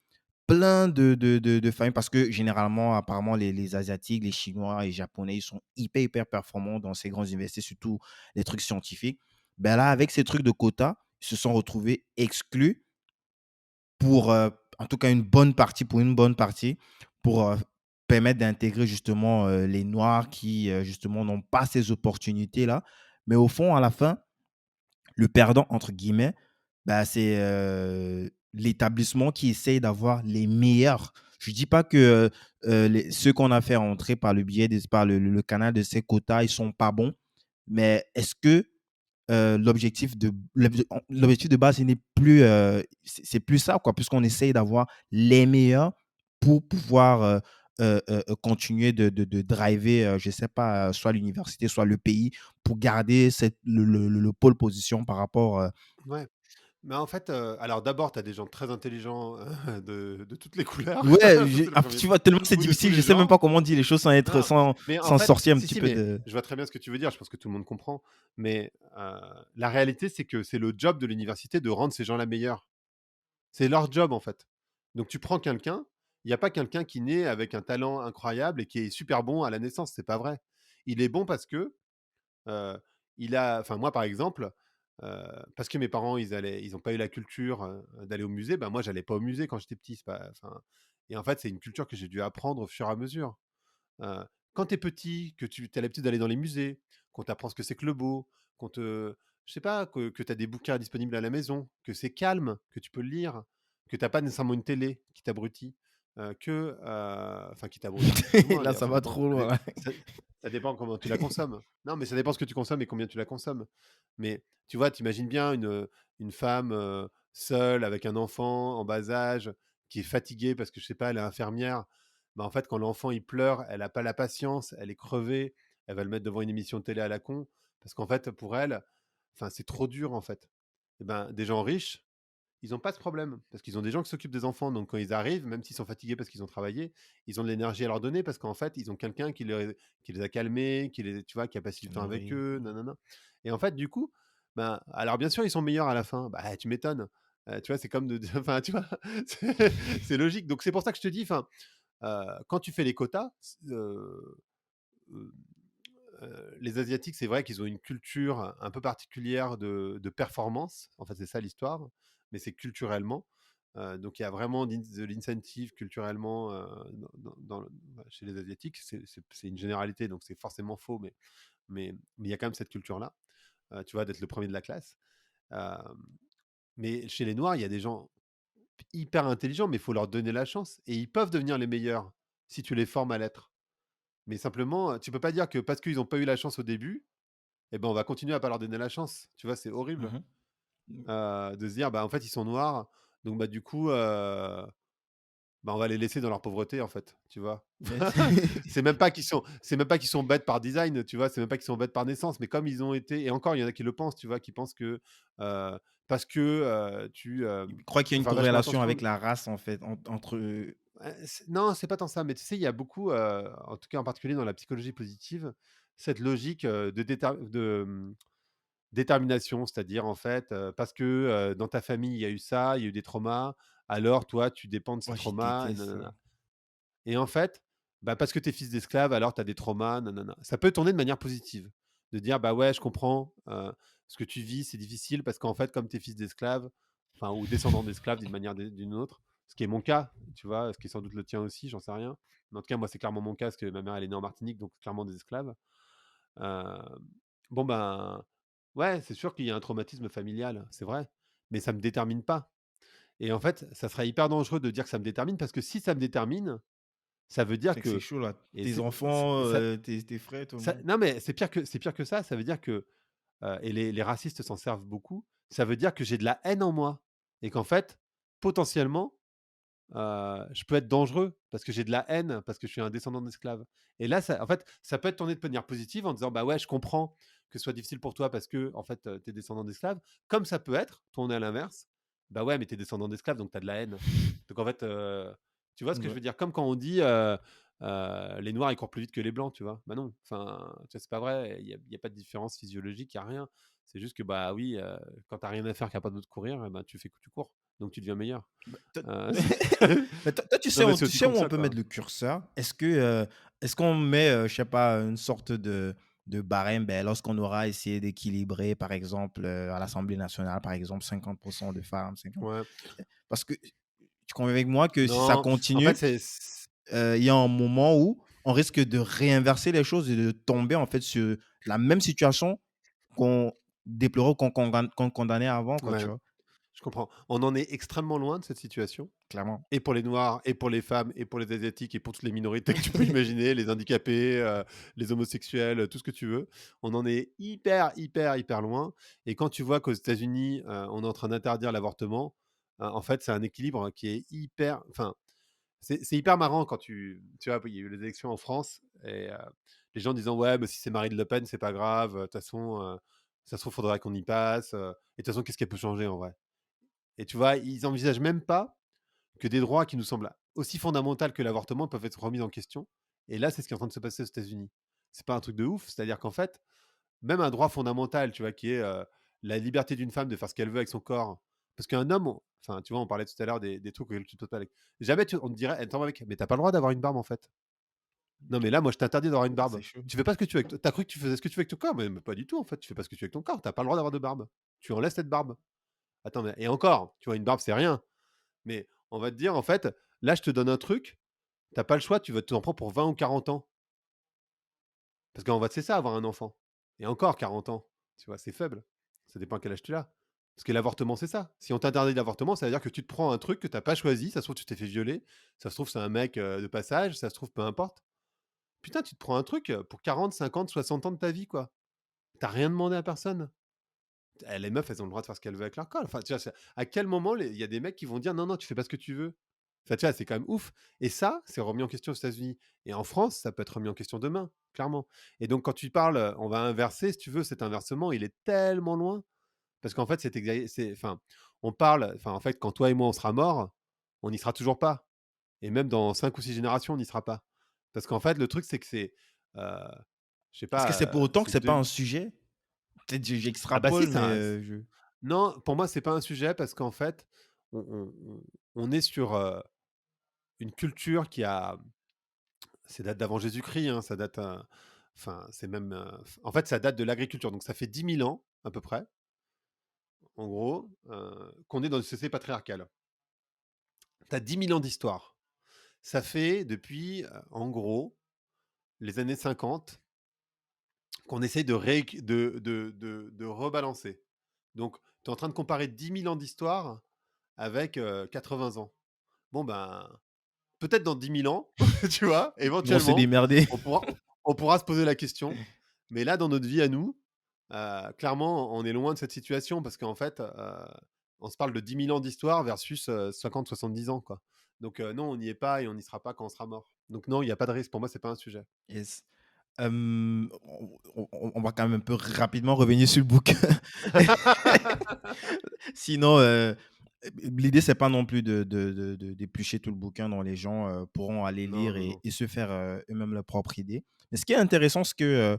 plein de familles parce que généralement, apparemment, les Asiatiques, les Chinois et les Japonais, ils sont hyper, hyper performants dans ces grandes universités, surtout les trucs scientifiques. Ben là, avec ces trucs de quotas, ils se sont retrouvés exclus pour, en tout cas une bonne partie, pour, permettre d'intégrer justement, les noirs qui, justement n'ont pas ces opportunités-là. Mais au fond, à la fin, le «perdant» entre guillemets, bah, c'est, l'établissement qui essaye d'avoir les meilleurs. Je dis pas que, les ceux qu'on a fait entrer par le biais des par le canal de ces quotas, ils sont pas bons, mais est-ce que, l'objectif de base, ce n'est plus, c'est plus ça quoi, puisqu'on essaye d'avoir les meilleurs pour pouvoir, continuer de driver, je sais pas, soit l'université, soit le pays pour garder cette le pole position par rapport, Ouais. Mais en fait, alors d'abord, tu as des gens très intelligents, de toutes les couleurs. ouais, Ça, j'ai c'est le ah, premier tu truc vois, tellement c'est ou de tous difficile, les je sais même genres. pas comment on dit les choses sans être Non, mais en sans fait sortir un si, petit si, peu mais de je vois très bien ce que tu veux dire, je pense que tout le monde comprend. Mais, la réalité, c'est que c'est le job de l'université de rendre ces gens-là meilleurs. C'est leur job, en fait. Donc tu prends quelqu'un, il y a pas quelqu'un qui naît avec un talent incroyable et qui est super bon à la naissance, c'est pas vrai. Il est bon parce que, heu, il a enfin moi, par exemple, parce que mes parents, ils ont pas eu la culture, d'aller au musée, ben, moi, j'allais pas au musée quand j'étais petit, c'est pas enfin et en fait, c'est une culture que j'ai dû apprendre au fur et à mesure. Heu, Quand tu es petit, que tu as l'habitude d'aller dans les musées, qu'on t'apprend ce que c'est que le beau, qu'on te je sais pas, que tu as des bouquins disponibles à la maison, que c'est calme, que tu peux le lire, que tu as pas nécessairement une télé qui t'abrutit, enfin qui t'abrutit plus ou moins là, d'ailleurs, ça ça va dépend. trop loin là. Ça dépend comment tu la consommes. Non, mais ça dépend ce que tu consommes et combien tu la consommes. Mais tu vois, tu imagines bien une femme, seule avec un enfant en bas âge, qui est fatiguée parce que je sais pas, elle est infirmière. Bah, en fait, quand l'enfant il pleure, elle a pas la patience, elle est crevée, elle va le mettre devant une émission de télé à la con parce qu'en fait, pour elle, enfin, c'est trop dur en fait. Et ben, des gens riches, ils ont pas ce problème parce qu'ils ont des gens qui s'occupent des enfants. Donc quand ils arrivent, même s'ils sont fatigués parce qu'ils ont travaillé, ils ont de l'énergie à leur donner parce qu'en fait, ils ont quelqu'un qui les a calmés, tu vois, qui a passé du temps avec Nourri. eux, nanana. Et en fait, du coup, ben, alors bien sûr, ils sont meilleurs à la fin. Bah, tu m'étonnes. Tu vois, c'est comme enfin, tu vois, c'est logique. Donc c'est pour ça que je te dis, enfin, quand tu fais les quotas, euh, les Asiatiques, c'est vrai qu'ils ont une culture un peu particulière de performance. En fait, c'est ça l'histoire, mais c'est culturellement. Donc, il y a vraiment de l'incentive culturellement chez les Asiatiques. C'est une généralité, donc c'est forcément faux, mais il y a quand même cette culture-là, tu vois, d'être le premier de la classe. Euh, mais chez les Noirs, il y a des gens hyper intelligents, mais il faut leur donner la chance. Et ils peuvent devenir les meilleurs si tu les formes à l'être. Mais simplement, tu peux pas dire que parce qu'ils n'ont pas eu la chance au début, eh ben, on va continuer à pas leur donner la chance. Tu vois, c'est horrible, Mmh mh. de se dire: «Bah, en fait, ils sont noirs, donc bah, du coup, bah, on va les laisser dans leur pauvreté, en fait», tu vois? Mais C'est même pas qu'ils sont bêtes par design, tu vois? C'est même pas qu'ils sont bêtes par naissance, mais comme ils ont été et encore, il y en a qui le pensent, tu vois? Qui pensent que, parce que, il croit qu'il y faut a une faire vachement corrélation attention. avec la race en fait, entre, Non, c'est pas tant ça, mais tu sais, il y a beaucoup, en tout cas, en particulier dans la psychologie positive, cette logique, détermination, c'est-à-dire en fait, parce que, dans ta famille, il y a eu ça, il y a eu des traumas, alors toi, tu dépends de ces oh, je traumas et déteste ça. nanana. Et en fait, bah, parce que tu es fils d'esclave, alors tu as des traumas, nanana. Ça peut tourner de manière positive, de dire: «Bah, ouais, je comprends, ce que tu vis, c'est difficile parce qu'en fait, comme tu es fils d'esclave, enfin ou descendant d'esclave d'une manière d'une autre», ce qui est mon cas, tu vois? Ce qui est sans doute le tien aussi, j'en sais rien. Mais en tout cas, moi, c'est clairement mon cas parce que ma mère, elle est née en Martinique, donc clairement des esclaves. Bon, ben, ouais, c'est sûr qu'il y a un traumatisme familial, c'est vrai, mais ça me détermine pas. Et en fait, ça serait hyper dangereux de dire que ça me détermine parce que si ça me détermine, ça veut dire C'est que c'est que chaud là. et Tes c'est enfants, ça tes frères, tout le ça monde. non, mais c'est pire que ça veut dire que, et les racistes s'en servent beaucoup, ça veut dire que j'ai de la haine en moi et qu'en fait, potentiellement, je peux être dangereux parce que j'ai de la haine, parce que je suis un descendant d'esclaves. Et là, ça, en fait, ça peut être tourné de manière positive en disant bah ouais, je comprends que ce soit difficile pour toi parce que en fait, tu es descendant d'esclaves. Comme ça peut être tourné à l'inverse, bah ouais, mais tu es descendant d'esclaves, donc tu as de la haine. Donc en fait, tu vois ce que je Ouais. veux dire? Comme quand on dit les noirs ils courent plus vite que les blancs, tu vois? Bah non, enfin, tu vois, c'est pas vrai, il y a pas de différence physiologique, il y a rien. C'est juste que, bah, oui, quand tu as rien à faire, qu'il y a pas d'autre courir, ben, tu fais que tu cours, donc tu deviens meilleur. Bah, toi C'est mais toi, tu sais non, mais où c'est tu aussi sais con où que on ça, peut mettre quoi. le curseur? Est-ce qu'on met, je sais pas, une sorte de barème, ben, lorsqu'on aura essayé d'équilibrer, par exemple, à l'Assemblée nationale, par exemple, 50 de femmes, 50 Ouais. parce que tu conviens avec moi que si ça Non, en fait, continue, c'est il y a un moment où on risque de réinverser les choses et de tomber, en fait, sur la même situation qu'on déplorait ou qu'on condamnait avant, quoi, ouais, tu vois? je comprends. On en est extrêmement loin de cette situation. Clairement. Et pour les noirs, et pour les femmes, et pour les asiatiques, et pour toutes les minorités que tu peux imaginer, les handicapés, les homosexuels, tout ce que tu veux. On en est hyper, hyper, hyper loin. Et quand tu vois qu'aux États-Unis, on est en train d'interdire l'avortement, en fait, c'est un équilibre qui est hyper. Enfin, c'est hyper marrant quand tu vois, il y a eu les élections en France, et les gens disant ouais, mais si c'est Marine Le Pen, c'est pas grave. De toute façon, ça se trouve, faudra qu'on y passe. Et de toute façon, qu'est-ce qu'elle peut changer en vrai? Et tu vois, ils envisagent même pas que des droits qui nous semblent aussi fondamentaux que l'avortement peuvent être remis en question. Et là, c'est ce qui est en train de se passer aux États-Unis. C'est pas un truc de ouf. C'est-à-dire qu'en fait, même un droit fondamental, tu vois, qui est la liberté d'une femme de faire ce qu'elle veut avec son corps. Parce qu'un homme, enfin, tu vois, on parlait tout à l'heure des trucs auxquels tu te poses pas avec. Jamais on te dirait, attends, mec, mais t'as pas le droit d'avoir une barbe en fait. Non, mais là, moi, je t'interdis d'avoir une C'est barbe. chaud. Tu fais pas ce que tu veux. T'as cru que tu faisais ce que tu veux avec ton corps, mais pas du tout en fait. Tu fais pas ce que tu veux avec ton corps. T'as pas le droit d'avoir de barbe. Tu enlèves cette barbe. Attends, mais et encore, tu vois, une barbe, c'est rien. Mais on va te dire, en fait, là, je te donne un truc, t'as pas le choix, tu vas t'en prendre pour 20 ou 40 ans. Parce qu'en fait, c'est ça, avoir un enfant. Et encore 40 ans, tu vois, c'est faible. Ça dépend à quel âge tu as. Parce que l'avortement, c'est ça. Si on t'interdit l'avortement, ça veut dire que tu te prends un truc que t'as pas choisi, ça se trouve, tu t'es fait violer, ça se trouve, c'est un mec de passage, ça se trouve, peu importe. Putain, tu te prends un truc pour 40, 50, 60 ans de ta vie, quoi. T'as rien demandé à personne. Les meufs, elles ont le droit de faire ce qu'elles veulent avec leur corps. Enfin, tu vois, à quel moment il y a des mecs qui vont dire non, non, tu fais pas ce que tu veux. Enfin, tu vois, c'est quand même ouf. Et ça, c'est remis en question aux États-Unis. Et en France, ça peut être remis en question demain, clairement. Et donc, quand tu parles, on va inverser, si tu veux, cet inversement, il est tellement loin. Parce qu'en fait, enfin, on parle, enfin, en fait, quand toi et moi, on sera morts, on n'y sera toujours pas. Et même dans 5 ou 6 générations, on n'y sera pas. Parce qu'en fait, le truc, c'est que euh, je sais Est-ce que c'est pas, pour autant que c'est c'est pas deux. un sujet? Peut-être Ah bah si, j'extrapole, mais ça. je Non, pour moi, c'est pas un sujet parce qu'en fait, on est sur une culture qui a. C'est date d'avant Jésus-Christ, hein, ça date. Enfin, c'est même. En fait, ça date de l'agriculture. Donc, ça fait 10 000 ans, à peu près, en gros, qu'on est dans une société patriarcale. Tu as 10 000 ans d'histoire. Ça fait depuis, en gros, les années 50, qu'on essaye de rebalancer. Donc, tu es en train de comparer 10 000 ans d'histoire avec 80 ans. Bon, ben, peut-être dans 10 000 ans, tu vois, ils vont se éventuellement, démerder. on pourra, on pourra se poser la question. Mais là, dans notre vie à nous, clairement, on est loin de cette situation parce qu'en fait, on se parle de 10 000 ans d'histoire versus 50-70 ans, quoi. Donc, non, on n'y est pas et on n'y sera pas quand on sera mort. Donc, non, il n'y a pas de risque. Pour moi, c'est pas un sujet. Yes. On va quand même un peu rapidement revenir sur le bouquin. Sinon, l'idée, c'est pas non plus d'éplucher tout le bouquin dont les gens, pourront aller Non, lire non, non. et se faire, eux-mêmes leur propre idée. Mais ce qui est intéressant, c'est que,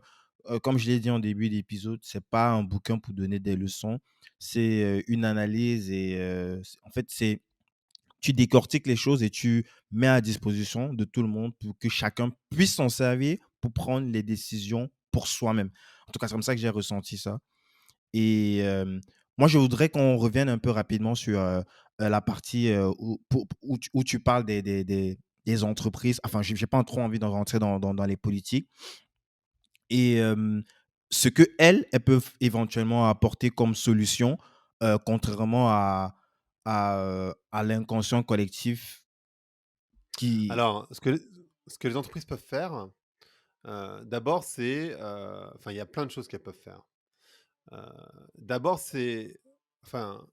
comme je l'ai dit en début d'épisode, c'est pas un bouquin pour donner des leçons. C'est, une analyse et en fait, c'est tu décortiques les choses et tu mets à disposition de tout le monde pour que chacun puisse s'en servir pour prendre les décisions pour soi-même. En tout cas, c'est comme ça que j'ai ressenti ça. Et moi, je voudrais qu'on revienne un peu rapidement sur la partie où tu parles des entreprises. Enfin, je n'ai pas trop envie de rentrer dans les politiques. Et ce que elles peuvent éventuellement apporter comme solution, contrairement à l'inconscient collectif qui. Alors, ce que les entreprises peuvent faire, d'abord, c'est. Enfin, il y a plein de choses qu'elles peuvent faire. Heu, d'abord, c'est. Enfin,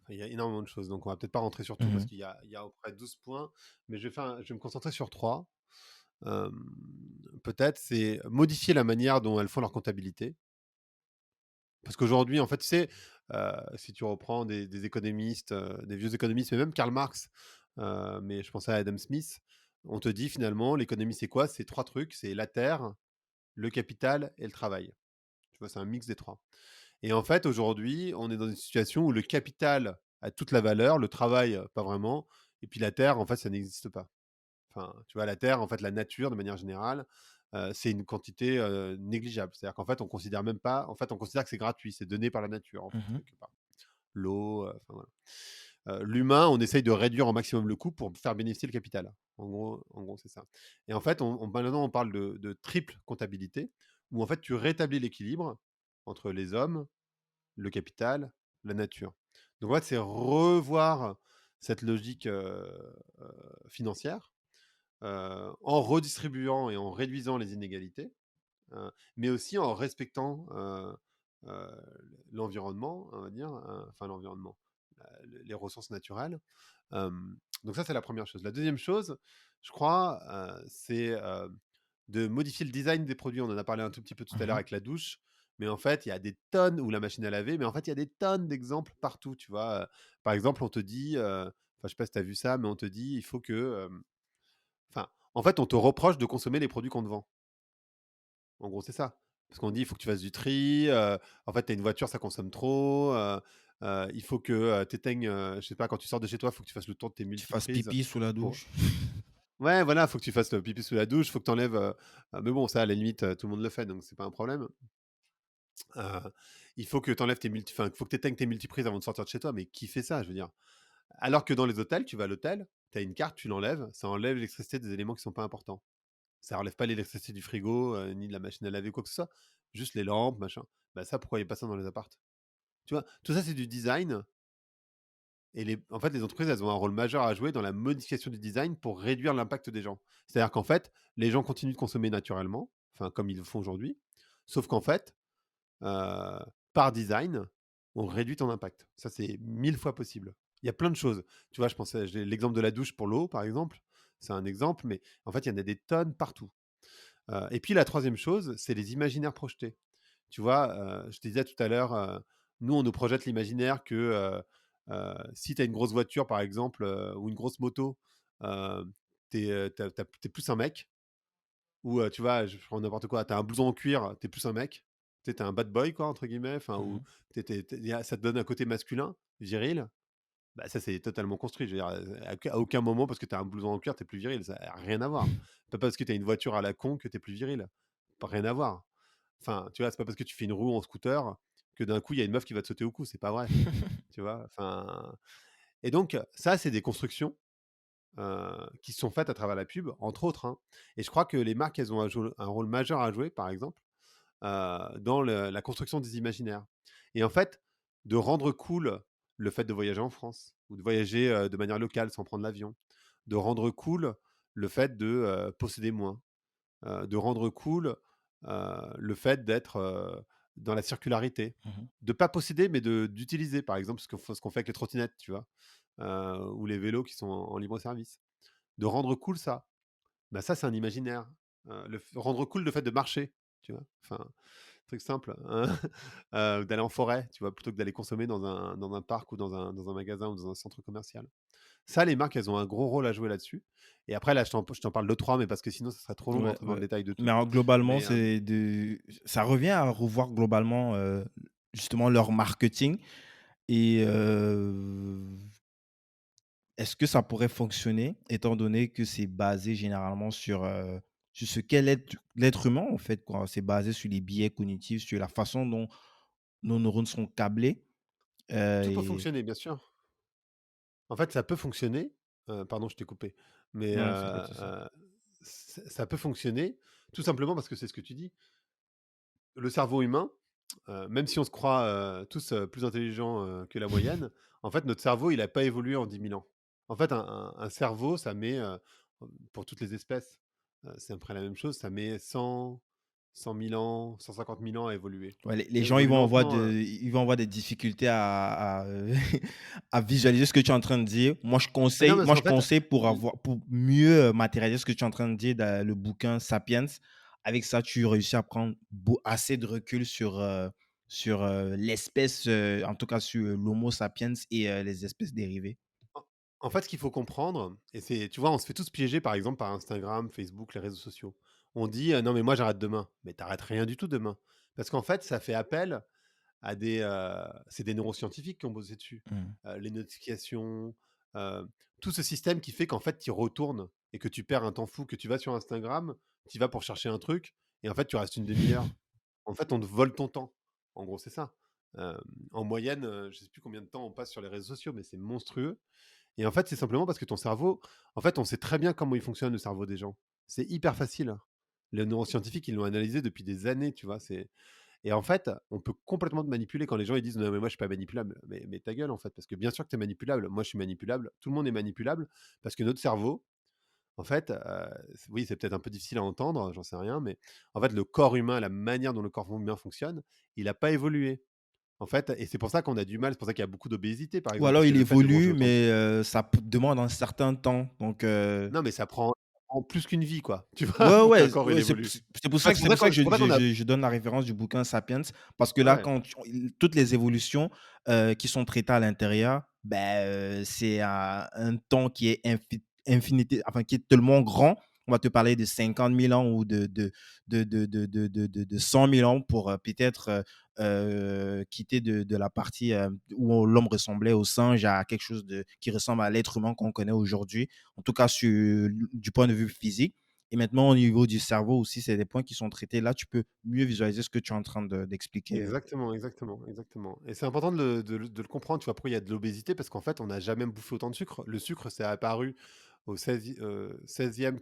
il y a énormément de choses, donc on va peut-être pas rentrer sur tout parce Mhm, qu'il y a à peu près 12 points, mais je vais me concentrer sur 3. Hem, peut-être, c'est modifier la manière dont elles font leur comptabilité. Parce qu'aujourd'hui, en fait, tu sais, si tu reprends des économistes, des vieux économistes, mais même Karl Marx, mais je pensais à Adam Smith, on te dit finalement, l'économie, c'est quoi? C'est 3 trucs, c'est la terre, le capital et le travail. Tu vois, c'est un mix des 3. Et en fait, aujourd'hui, on est dans une situation où le capital a toute la valeur, le travail, pas vraiment, et puis la terre, en fait, ça n'existe pas. Enfin, tu vois, la terre, en fait, la nature, de manière générale, c'est une quantité, négligeable. C'est-à-dire qu'en fait, on considère même pas en fait, on considère que c'est gratuit, c'est donné par la nature, en fait, Mmh. quelque part. L'eau, enfin, voilà. L'humain, on essaye de réduire au maximum le coût pour faire bénéficier le capital. En gros, c'est ça. Et en fait, maintenant, on parle de triple comptabilité, où en fait, tu rétablis l'équilibre entre les hommes, le capital, la nature. Donc en fait, c'est revoir cette logique financière en redistribuant et en réduisant les inégalités, mais aussi en respectant euh, l'environnement, on va dire, enfin l'environnement, les ressources naturelles. Euh, donc ça, c'est la première chose. La deuxième chose, je crois, c'est de modifier le design des produits. On en a parlé un tout petit peu tout à l'heure Mmh. avec la douche, mais en fait, il y a des tonnes, ou la machine à laver, mais en fait, il y a des tonnes d'exemples partout, tu vois. Par exemple, on te dit, enfin, je sais pas si tu as vu ça, mais on te dit, il faut que, enfin, en fait, on te reproche de consommer les produits qu'on te vend. En gros, c'est ça. Parce qu'on dit: «Il faut que tu fasses du tri, en fait, tu as une voiture, ça consomme trop, il faut que, tu éteignes, je sais pas, quand tu sors de chez toi, il faut que tu fasses le tour de tes Tu fasses multiprises pipi sous la pour» douche. ouais, voilà, faut que tu fasses, pipi sous la douche, faut que tu enlèves, mais bon, ça, à la limite, tout le monde le fait, donc c'est pas un problème. Heu, il faut que tu enlèves tes multi enfin, il faut que tu éteignes tes multiprises avant de sortir de chez toi, mais qui fait ça, je veux dire? Alors que dans les hôtels, tu vas à l'hôtel, tu as une carte, tu l'enlèves, ça enlève l'électricité des éléments qui sont pas importants. Ça relève pas l'électricité du frigo, ni de la machine à laver, quoi que ce soit. Juste les lampes, machin. Bah ça, pourquoi il y a pas ça dans les appartes? Tu vois? Tout ça, c'est du design et en fait, les entreprises, elles ont un rôle majeur à jouer dans la modification du design pour réduire l'impact des gens. C'est-à-dire qu'en fait, les gens continuent de consommer naturellement, enfin comme ils le font aujourd'hui, sauf qu'en fait, heu, par design, on réduit ton impact. Ça, c'est 1000 fois possible. Il y a plein de choses. Tu vois, j'ai l'exemple de la douche pour l'eau, par exemple. C'est un exemple, mais en fait, il y en a des tonnes partout. Et puis la troisième chose, c'est les imaginaires projetés. Tu vois, je te disais tout à l'heure, nous, on nous projette l'imaginaire que si tu as une grosse voiture, par exemple, ou une grosse moto, tu es, plus un mec. Ou tu vois, je prends n'importe quoi, tu as un blouson en cuir, tu es plus un mec. Tu es un bad boy, quoi, entre guillemets. Enfin, ou Mmh. ça te donne un côté masculin, viril. Bah, ça, c'est totalement construit. Je veux dire, à aucun moment, parce que tu as un blouson en cuir, tu es plus viril. Ça n'a rien à voir. Pas parce que tu as une voiture à la con que tu es plus viril. Pas rien à voir. Enfin, tu vois, c'est pas parce que tu fais une roue en scooter que d'un coup, il y a une meuf qui va te sauter au cou. C'est pas vrai. Tu vois. Enfin, et donc, ça, c'est des constructions qui sont faites à travers la pub, entre autres, hein. Et je crois que les marques, elles ont un rôle majeur à jouer, par exemple, dans la construction des imaginaires. Et en fait, de rendre cool le fait de voyager en France ou de voyager de manière locale sans prendre l'avion, de rendre cool le fait de posséder moins, de rendre cool le fait d'être dans la circularité, Mmh. de pas posséder mais d'utiliser, par exemple ce qu'on fait avec les trottinettes, tu vois, ou les vélos qui sont en libre service. De rendre cool ça, bah ça c'est un imaginaire. Rendre cool le fait de marcher, tu vois, enfin truc simple, hein. D'aller en forêt, tu vois, plutôt que d'aller consommer dans un parc ou dans un magasin ou dans un centre commercial. Ça, les marques, elles ont un gros rôle à jouer là-dessus. Et après, là, je t'en parle de 3, mais parce que sinon, ça serait trop long de Ouais, rentrer dans le ouais. détail de Mais tout. alors globalement, Mais c'est ça revient à revoir globalement, justement leur marketing et est-ce que ça pourrait fonctionner étant donné que c'est basé généralement sur ce qu'est l'être humain en fait quoi? C'est basé sur les biais cognitifs, sur la façon dont nos neurones sont câblés, tout peut et fonctionner, bien sûr. En fait, ça peut fonctionner. Pardon, je t'ai coupé. Mais non, c'est pas de souci. ça peut fonctionner tout simplement parce que c'est ce que tu dis. Le cerveau humain, même si on se croit tous plus intelligents que la moyenne, en fait, notre cerveau, il n'a pas évolué en 10 000 ans. En fait, un cerveau, ça met, pour toutes les espèces, c'est à peu près la même chose, ça met 100 000 ans, 150 000 ans à évoluer. Ouais, les Ça gens, ils évolue vont avoir lentement. des difficultés à visualiser ce que tu es en train de dire. Mais non, parce Moi, qu'en je fait, conseille pour mieux, matérialiser ce que tu es en train de dire dans le bouquin Sapiens. Avec ça, tu réussis à prendre assez de recul sur l'espèce, en tout cas sur l'homo sapiens et les espèces dérivées. en en fait, ce qu'il faut comprendre, et c'est, tu vois, on se fait tous piéger, par exemple, par Instagram, Facebook, les réseaux sociaux. On dit, non, mais moi, j'arrête demain. Mais t'arrêtes rien du tout demain. Parce qu'en fait, ça fait appel c'est des neuroscientifiques qui ont bossé dessus. Mmh. Les notifications, heu, tout ce système qui fait qu'en fait, tu y retournes et que tu perds un temps fou, que tu vas sur Instagram, tu y vas pour chercher un truc et en fait, tu restes une demi heure. En fait, on te vole ton temps. En gros, c'est ça. Hem, En moyenne, je sais plus combien de temps on passe sur les réseaux sociaux, mais c'est monstrueux et en fait, c'est simplement parce que ton cerveau en fait, on sait très bien comment il fonctionne le cerveau des gens. C'est hyper facile, hein. Les neuroscientifiques, ils l'ont analysé depuis des années, tu vois? C'est Et en fait, on peut complètement te manipuler quand les gens ils disent: «Non mais moi je suis pas manipulable». Mais ta gueule en fait, parce que bien sûr que tu es manipulable. Moi je suis manipulable, tout le monde est manipulable parce que notre cerveau, en fait, oui, c'est peut-être un peu difficile à entendre, j'en sais rien, mais en fait le corps humain, la manière dont le corps humain fonctionne, il a pas évolué. En fait et c'est pour ça qu'on a du mal, c'est pour ça qu'il y a beaucoup d'obésité par Ou exemple, alors parce que il le fait de manger évolue, autant de mais ça p demande un certain temps, donc non mais ça prend plus qu'une vie quoi, tu vois? ouais, Pour ouais, qu'un corps il ouais, évolue. c'est pour Ouais, ça que c'est pour ça que c'est pour ça qu'on a je donne la référence du bouquin Sapiens, parce que là, ouais, quand tu toutes les évolutions, qui sont traitées à l'intérieur, ben, c'est à un temps qui est infinité enfin, qui est tellement grand. On va te parler de 50 000 ans ou de 100 000 ans pour, peut-être, quitter de la partie, où l'homme ressemblait au singe à quelque chose qui ressemble à l'être humain qu'on connaît aujourd'hui, en tout cas du point de vue physique. Et maintenant, au niveau du cerveau aussi, c'est des points qui sont traités. Là, tu peux mieux visualiser ce que tu es en train d'expliquer. exactement, exactement, exactement. Et c'est important de le comprendre, tu vois, pourquoi il y a de l'obésité, parce qu'en fait, on n'a jamais bouffé autant de sucre. Le sucre, c'est apparu au 16e, 16e,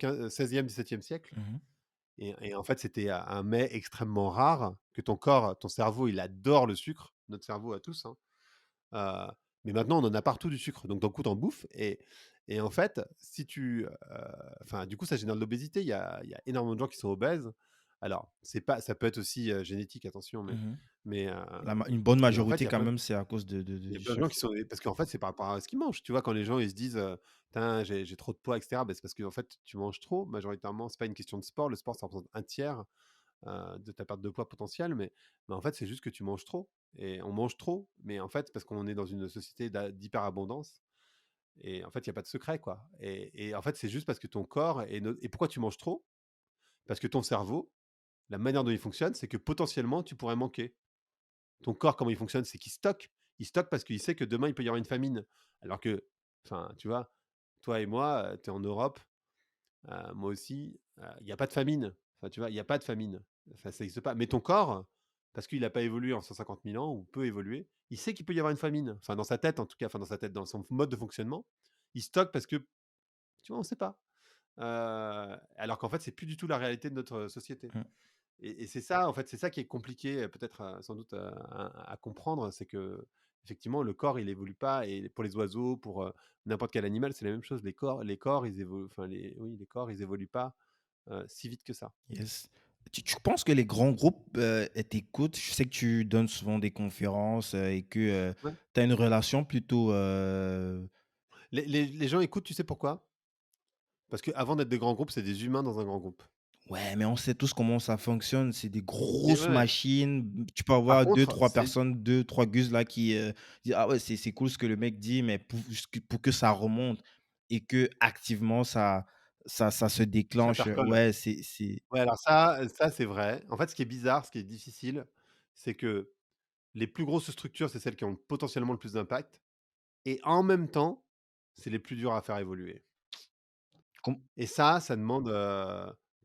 17e siècle. Mmh. Et en fait, c'était un mets extrêmement rare que ton corps, ton cerveau, il adore le sucre. Notre cerveau à tous, hein. Euh, mais maintenant, on en a partout du sucre. Donc, d'un coup, t'en bouffes. Et en fait, si tu. Enfin, du coup, ça génère de l'obésité. Il y a énormément de gens qui sont obèses. Alors, c'est pas, ça peut être aussi génétique, attention, Mmh. mais, Une bonne mais en fait, majorité quand même, c'est à cause il y a du plein de gens sucre. qui sont. Parce qu'en fait, c'est par rapport à ce qu'ils mangent. Tu vois, quand les gens ils se disent Tain, j'ai trop de poids, etc., ben, c'est parce qu'en fait, tu manges trop. Majoritairement, c'est pas une question de sport. Le sport, ça représente un tiers de ta perte de poids potentielle, mais en fait, c'est juste que tu manges trop. Et on mange trop, mais en fait, parce qu'on est dans une société d'hyperabondance, et en fait, il n'y a pas de secret, quoi. Et en fait, c'est juste parce que ton corps, et pourquoi tu manges trop? Parce que ton cerveau, la manière dont il fonctionne, c'est que potentiellement, tu pourrais manquer. Ton corps, comment il fonctionne, c'est qu'il stocke. Il stocke parce qu'il sait que demain, il peut y avoir une famine. Alors que, enfin, tu vois, toi et moi, tu es en Europe, moi aussi, il y a pas de famine. Enfin, tu vois, il y a pas de famine. Enfin, ça n'existe pas. Mais ton corps, parce qu'il a pas évolué en 150 000 ans ou peut évoluer, il sait qu'il peut y avoir une famine. Enfin, dans sa tête, en tout cas, enfin, dans sa tête, dans son mode de fonctionnement, il stocke parce que, tu vois, on ne sait pas. Alors qu'en fait, c'est plus du tout la réalité de notre société. Mmh. Et c'est ça, en fait, c'est ça qui est compliqué, peut-être, sans doute, à comprendre, c'est que effectivement, le corps, il évolue pas. Et pour les oiseaux, pour n'importe quel animal, c'est la même chose. Les corps, ils évoluent, enfin, oui, les corps, ils évoluent pas si vite que ça. Yes. Tu penses que les grands groupes, t'écoutent? Je sais que tu donnes souvent des conférences, et que, Ouais. tu as une relation plutôt, Les gens écoutent, tu sais pourquoi? Parce qu'avant d'être des grands groupes, c'est des humains dans un grand groupe. ouais, mais on sait tous comment ça fonctionne. C'est des Et grosses ouais, machines. Tu peux par avoir deux contre, trois personnes, deux trois gus là qui, disent: «Ah ouais, c'est cool ce que le mec dit», mais pour que ça remonte et que activement ça se ça déclenche, percole. ouais, c'est Ouais, alors ça, c'est vrai. En fait, ce qui est bizarre, ce qui est difficile, c'est que les plus grosses structures, c'est celles qui ont potentiellement le plus d'impact. Et en même temps, c'est les plus durs à faire évoluer. com Et ça demande,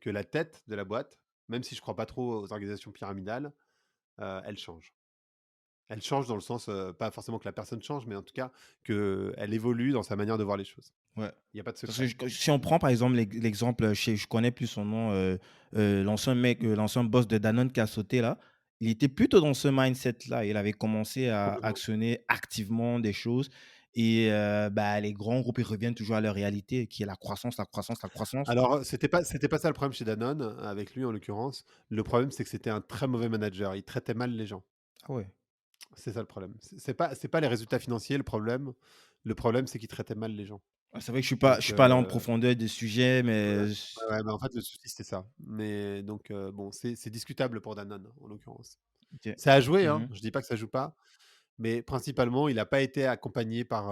que la tête de la boîte, même si je crois pas trop aux organisations pyramidales, elle change. Elle change dans le sens, pas forcément que la personne change, mais en tout cas qu'elle évolue dans sa manière de voir les choses. ouais. Il y a pas de Parce que secret. si on prend par exemple l'exemple, je connais plus son nom, l'ancien boss de Danone qui a sauté là, il était plutôt dans ce mindset-là. Il avait commencé à Complètement. actionner activement des choses et bah, les grands groupes, ils reviennent toujours à leur réalité qui est la croissance, la croissance, la croissance. Alors, c'était pas ça le problème chez Danone, avec lui en l'occurrence. Le problème, c'est que c'était un très mauvais manager. Il traitait mal les gens. Ah ouais. C'est ça le problème. C'est pas les résultats financiers le problème. Le problème, c'est qu'il traitait mal les gens. Ah, c'est vrai que je Donc, suis pas allé en profondeur des sujets, ouais. mais Ouais, ouais, mais en fait, le souci, c'était ça. Mais donc, bon, c'est discutable pour Danone, en l'occurrence. OK. Ça a joué, hein, Mmh. je dis pas que ça joue pas, mais principalement, il a pas été accompagné par,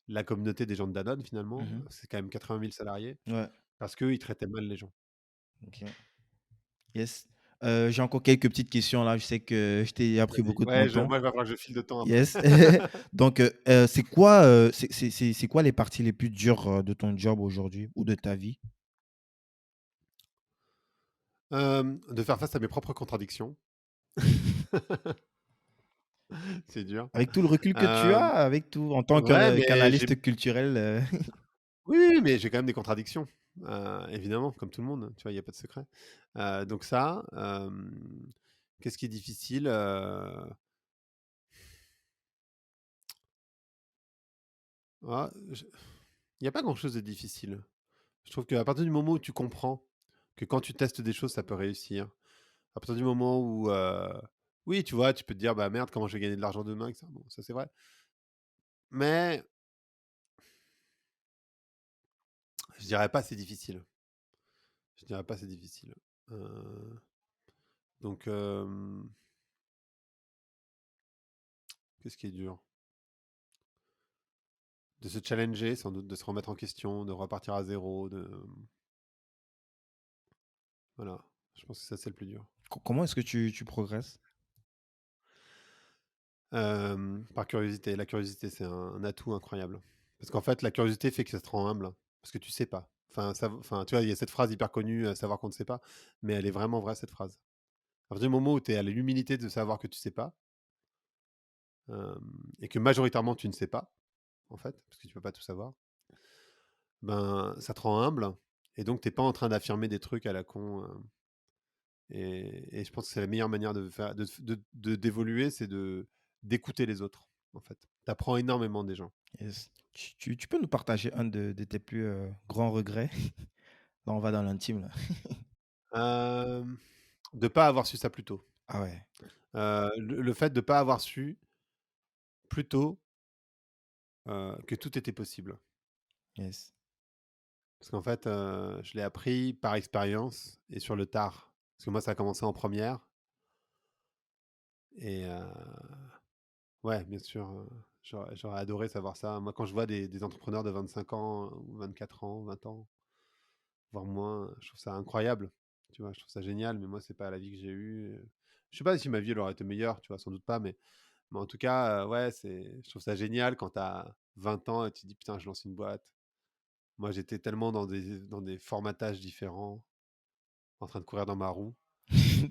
la communauté des gens de Danone, finalement. Mmh. C'est quand même 80 000 salariés, Ouais, parce qu'il traitait mal les gens. OK. Yes. J'ai encore quelques petites questions là, je sais que je t'ai appris Vas-y. beaucoup de ton Ouais, temps. moi, il va falloir que je file de temps après. Yes. Donc, c'est quoi, c'est quoi les parties les plus dures, de ton job aujourd'hui ou de ta vie? De faire face à mes propres contradictions. C'est dur. Avec tout le recul que tu as, Hem, avec tout en tant ouais, mais j'ai qu'analyste culturel, oui, oui, mais j'ai quand même des contradictions, évidemment, comme tout le monde, tu vois? Il y a pas de secret. Donc ça, qu'est-ce qui est difficile? Ah, je il y a pas grand-chose de difficile. Je trouve qu'à partir du moment où tu comprends que quand tu testes des choses, ça peut réussir, à partir du moment où, oui, tu vois, tu peux te dire: «Bah, merde, comment je vais gagner de l'argent demain?» et ça, bon, ça, c'est vrai. Mais je dirais pas c'est difficile. Je dirais pas c'est difficile. Heu, donc qu'est-ce qui est dur? De se challenger sans doute, de se remettre en question, de repartir à zéro, de voilà. Je pense que ça, c'est le plus dur. comment est-ce que tu progresses? Par curiosité. La curiosité, c'est un atout incroyable. Parce qu'en fait, la curiosité fait que ça te rend humble, parce que tu sais pas. Enfin, tu vois, il y a cette phrase hyper connue, savoir qu'on ne sait pas, mais elle est vraiment vraie cette phrase. À partir du moment où tu es à l'humilité de savoir que tu sais pas, et que majoritairement tu ne sais pas, en fait, parce que tu peux pas tout savoir, ben, ça te rend humble et donc tu es pas en train d'affirmer des trucs à la con, et je pense que c'est la meilleure manière de faire d'évoluer, c'est d'écouter les autres, en fait. Tu apprends énormément des gens. Yes. Tu peux nous partager un de tes plus, grands regrets? Là, on va dans l'intime là. Hem, de pas avoir su ça plus tôt. Ah ouais, Le fait de pas avoir su plus tôt, que tout était possible. yes. Parce qu'en fait, je l'ai appris par expérience et sur le tard. Parce que moi, ça a commencé en première et ouais, bien sûr, j'aurais adoré savoir ça. Moi, quand je vois des entrepreneurs de 25 ans ou 24 ans, 20 ans, voire moins, je trouve ça incroyable, tu vois? Je trouve ça génial, mais moi, c'est pas la vie que j'ai eue, je sais pas si ma vie, elle aurait été meilleure, tu vois? Sans doute pas, mais en tout cas, ouais, je trouve ça génial quand tu as 20 ans et tu te dis: «Putain, je lance une boîte». Moi, j'étais tellement dans des formatages différents, en train de courir dans ma roue.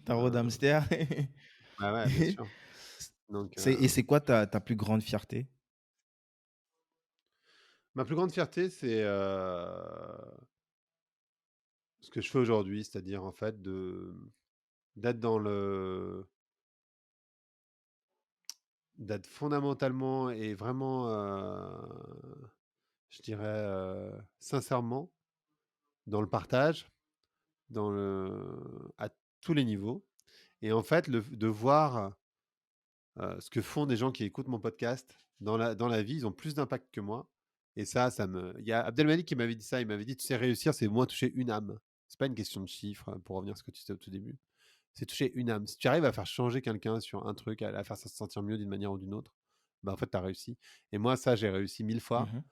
Tarot Heu, d'hamster. ouais, ouais, bien sûr. Donc C'est quoi ta plus grande fierté? ma plus grande fierté, c'est, ce que je fais aujourd'hui, c'est-à-dire, en fait, d'être dans le d'être fondamentalement et vraiment, je dirais, sincèrement dans le partage, à tous les niveaux et en fait, de voir, ce que font des gens qui écoutent mon podcast dans la vie, ils ont plus d'impact que moi et ça me il y a Abdelmalik qui m'avait dit ça, il m'avait dit: «Tu sais, réussir, c'est au moins toucher une âme». C'est pas une question de chiffres, pour revenir à ce que tu disais au tout début. C'est toucher une âme. Si tu arrives à faire changer quelqu'un sur un truc, à la faire se sentir mieux d'une manière ou d'une autre, bah, en fait, tu as réussi et moi, ça, j'ai réussi 1000 fois Mmh.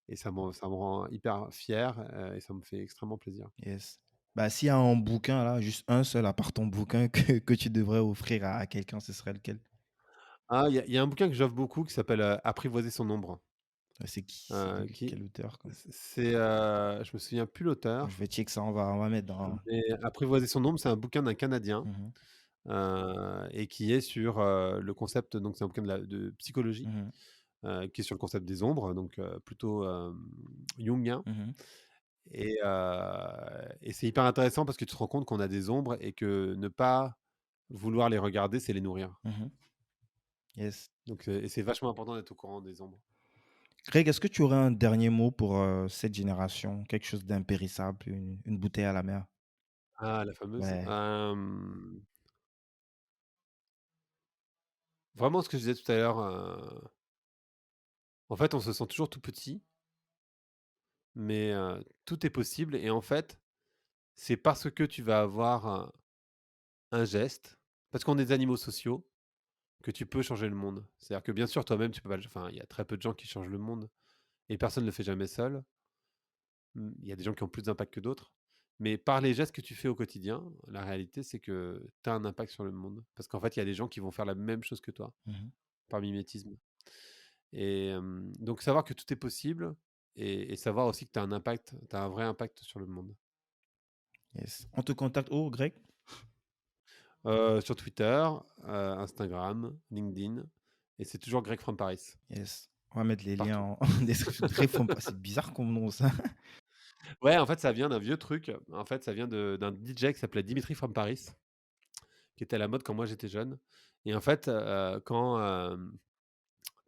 et ça me rend hyper fier, et ça me fait extrêmement plaisir. Yes. Bah, s'il y a un bouquin là, juste un seul à part ton bouquin que tu devrais offrir à quelqu'un, ce serait lequel? Ah, il y a un bouquin que j'offre beaucoup qui s'appelle, «Apprivoiser son ombre», C'est qui? C'est de qui quel auteur comme? je me souviens plus Je l'auteur, vais check ça, on va mettre dans mais «Apprivoiser son ombre», c'est un bouquin d'un Canadien, mmh et qui est sur, le concept donc c'est un bouquin de psychologie, mh. qui est sur le concept des ombres, donc plutôt, jungien Mmh. et c'est hyper intéressant parce que tu te rends compte qu'on a des ombres et que ne pas vouloir les regarder, c'est les nourrir. Mmh. Yes. Donc et c'est vachement important d'être au courant des ombres. Greg, est-ce que tu aurais un dernier mot pour, cette génération? Quelque chose d'impérissable, une bouteille à la mer? Ah, la fameuse, Ouais. vraiment ce que je disais tout à l'heure, en fait, on se sent toujours tout petit, mais tout est possible et en fait, c'est parce que tu vas avoir un geste, parce qu'on est des animaux sociaux, que tu peux changer le monde. C'est-à-dire que bien sûr, toi-même, tu peux pas enfin, il y a très peu de gens qui changent le monde et personne ne le fait jamais seul. Il y a des gens qui ont plus d'impact que d'autres, Mais par les gestes que tu fais au quotidien, la réalité, c'est que tu as un impact sur le monde. Parce qu'en fait, il y a des gens qui vont faire la même chose que toi, Mmh. par mimétisme. Et donc savoir que tout est possible et savoir aussi que tu as un impact, tu as un vrai impact sur le monde. Yes. On te contacte où, Greg? Sur Twitter, Instagram, LinkedIn et c'est toujours Greg from Paris, Yes. On va mettre les liens partout. en description. Greg from Pa c'est bizarre comme nom ça. Ouais, en fait, ça vient d'un vieux truc. En fait, ça vient d'un DJ qui s'appelait Dimitri from Paris, qui était à la mode quand moi j'étais jeune. Et en fait, quand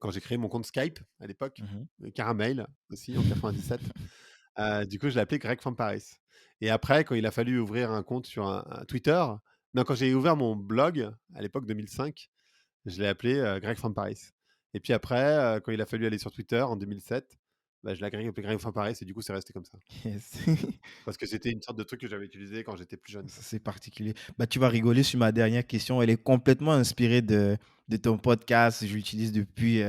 j'ai créé mon compte Skype à l'époque, Mmh. Caramel aussi en 97, du coup, je l'ai appelé Greg from Paris. Et après, quand il a fallu ouvrir un compte sur un Twitter, non, quand j'ai ouvert mon blog à l'époque 2005, je l'ai appelé Greg from Paris. Et puis après, quand il a fallu aller sur Twitter en 2007, bah, je l'ai appelé Greg from Paris et du coup, c'est resté comme ça. Yes. Parce que c'était une sorte de truc que j'avais utilisé quand j'étais plus jeune, Ça, quoi. c'est particulier. Bah, tu vas rigoler sur ma dernière question. Elle est complètement inspirée de ton podcast. Je l'utilise depuis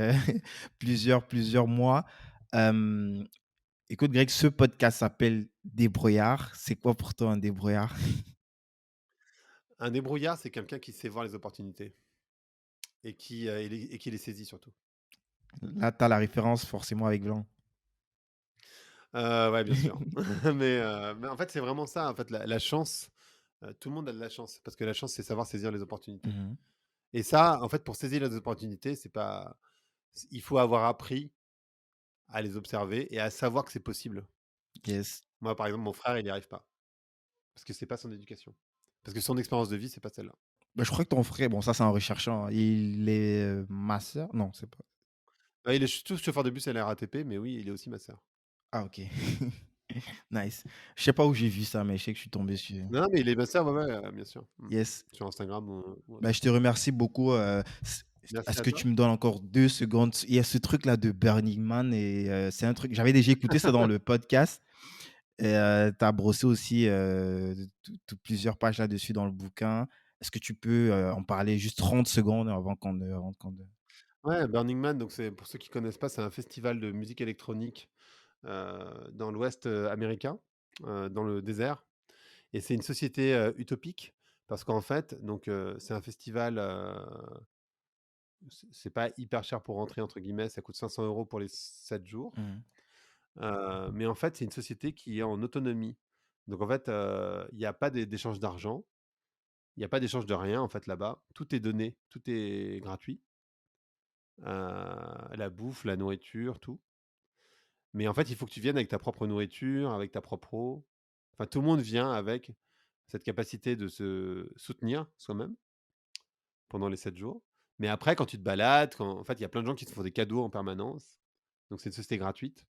plusieurs mois. Euh, Écoute, Greg, ce podcast s'appelle Débrouillard. C'est quoi pour toi un débrouillard? Un débrouillard, c'est quelqu'un qui sait voir les opportunités et qui les saisit surtout. Là, tu as la référence forcément avec Blanc. Ouais, bien sûr. Mais en fait, c'est vraiment ça. En fait, la chance, tout le monde a de la chance. Parce que la chance, c'est savoir saisir les opportunités. Mhm. Et ça, en fait, pour saisir les opportunités, c'est pas. Il faut avoir appris à les observer et à savoir que c'est possible. Yes. Moi, par exemple, mon frère, il n'y arrive pas. Parce que c'est pas son éducation. Parce que son expérience de vie, c'est pas celle-là. Bah, je crois que ton frère, bon, ça, c'est en recherchant, hein. Il est masseur? Non, c'est pas. Il est tout chauffeur de bus à la RATP, mais oui, il est aussi ma sœur. Ah, ok. Nice. Je sais pas où j'ai vu ça, mais je sais que je suis tombé sur. Non, mais il est ma sœur, ouais, ouais, bien sûr. Yes. Sur Instagram ou Bah, autre. je te remercie beaucoup. Merci Est-ce à que toi. tu me donnes encore 2 secondes? Il y a ce truc-là de Burning Man et c'est un truc. J'avais déjà écouté ça dans le podcast. Et tu as brossé aussi plusieurs pages là-dessus dans le bouquin. Est-ce que tu peux en parler juste 30 secondes avant qu'on. Ouais, Burning Man, donc c'est pour ceux qui connaissent pas, c'est un festival de musique électronique dans l'Ouest américain, dans le désert. Et c'est une société utopique parce qu'en fait, donc c'est un festival. C'est pas hyper cher pour rentrer entre guillemets, ça coûte 500 € pour les 7 jours. Mhm. Mais en fait, c'est une société qui est en autonomie. Donc en fait, il n'y a pas d'échange d'argent, il n'y a pas d'échange de rien en fait là-bas. Tout est donné, tout est gratuit. La bouffe, la nourriture, tout. Mais en fait, il faut que tu viennes avec ta propre nourriture, avec ta propre eau. Enfin, tout le monde vient avec cette capacité de se soutenir soi-même pendant les 7 jours. Mais après, quand tu te balades, en fait, il y a plein de gens qui te font des cadeaux en permanence. Donc, c'est une société gratuite.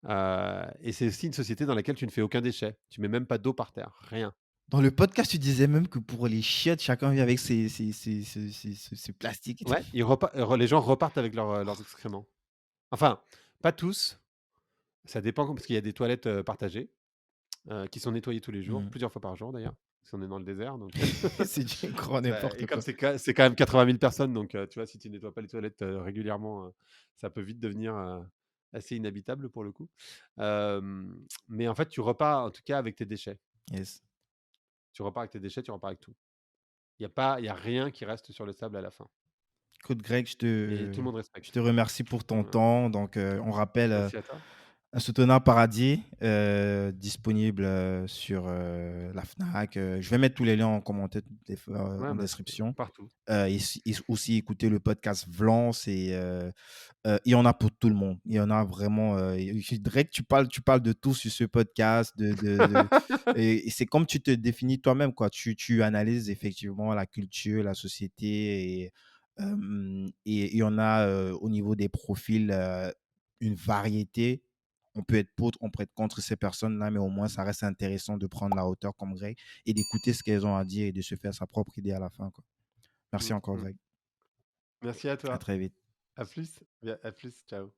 Et c'est aussi une société dans laquelle tu ne fais aucun déchet. Tu mets même pas d'eau par terre, rien. Dans le podcast, tu disais même que pour les chiottes, chacun vient avec ses plastiques et tout. Ouais, les gens repartent avec leurs excréments. Enfin, pas tous. Ça dépend parce qu'il y a des toilettes partagées qui sont nettoyées tous les jours, Mhm. plusieurs fois par jour d'ailleurs. Parce qu'on est dans le désert, donc C'est du grand et n'importe comme quoi. c'est quand même 80 000 personnes, donc tu vois, si tu nettoies pas les toilettes régulièrement, ça peut vite devenir assez inhabitable pour le coup. Mais en fait, tu repars en tout cas avec tes déchets. Yes. Tu repars avec tes déchets, tu repars avec tout. Il y a rien qui reste sur le sable à la fin. Écoute, Greg, Et tout le monde je respecte. te remercie pour ton Voilà. temps. Donc, on rappelle Merci à toi. Un soutenant paradis, disponible sur la Fnac. Je vais mettre tous les liens en commentaire, Ouais, en bah, description. partout. Et aussi écouter le podcast Vlance et il y en a pour tout le monde. Il y en a vraiment. Je dirais que tu parles de tout sur ce podcast. Et c'est comme tu te définis toi-même, quoi. Tu analyses effectivement la culture, la société et il y en a au niveau des profils une variété. On peut être pour, on peut être contre ces personnes-là, mais au moins ça reste intéressant de prendre la hauteur comme Greg et d'écouter ce qu'elles ont à dire et de se faire sa propre idée à la fin, quoi. Merci Mmh, encore, mmh. Greg. Merci à À toi. très vite. À plus. Bien, à plus. Ciao.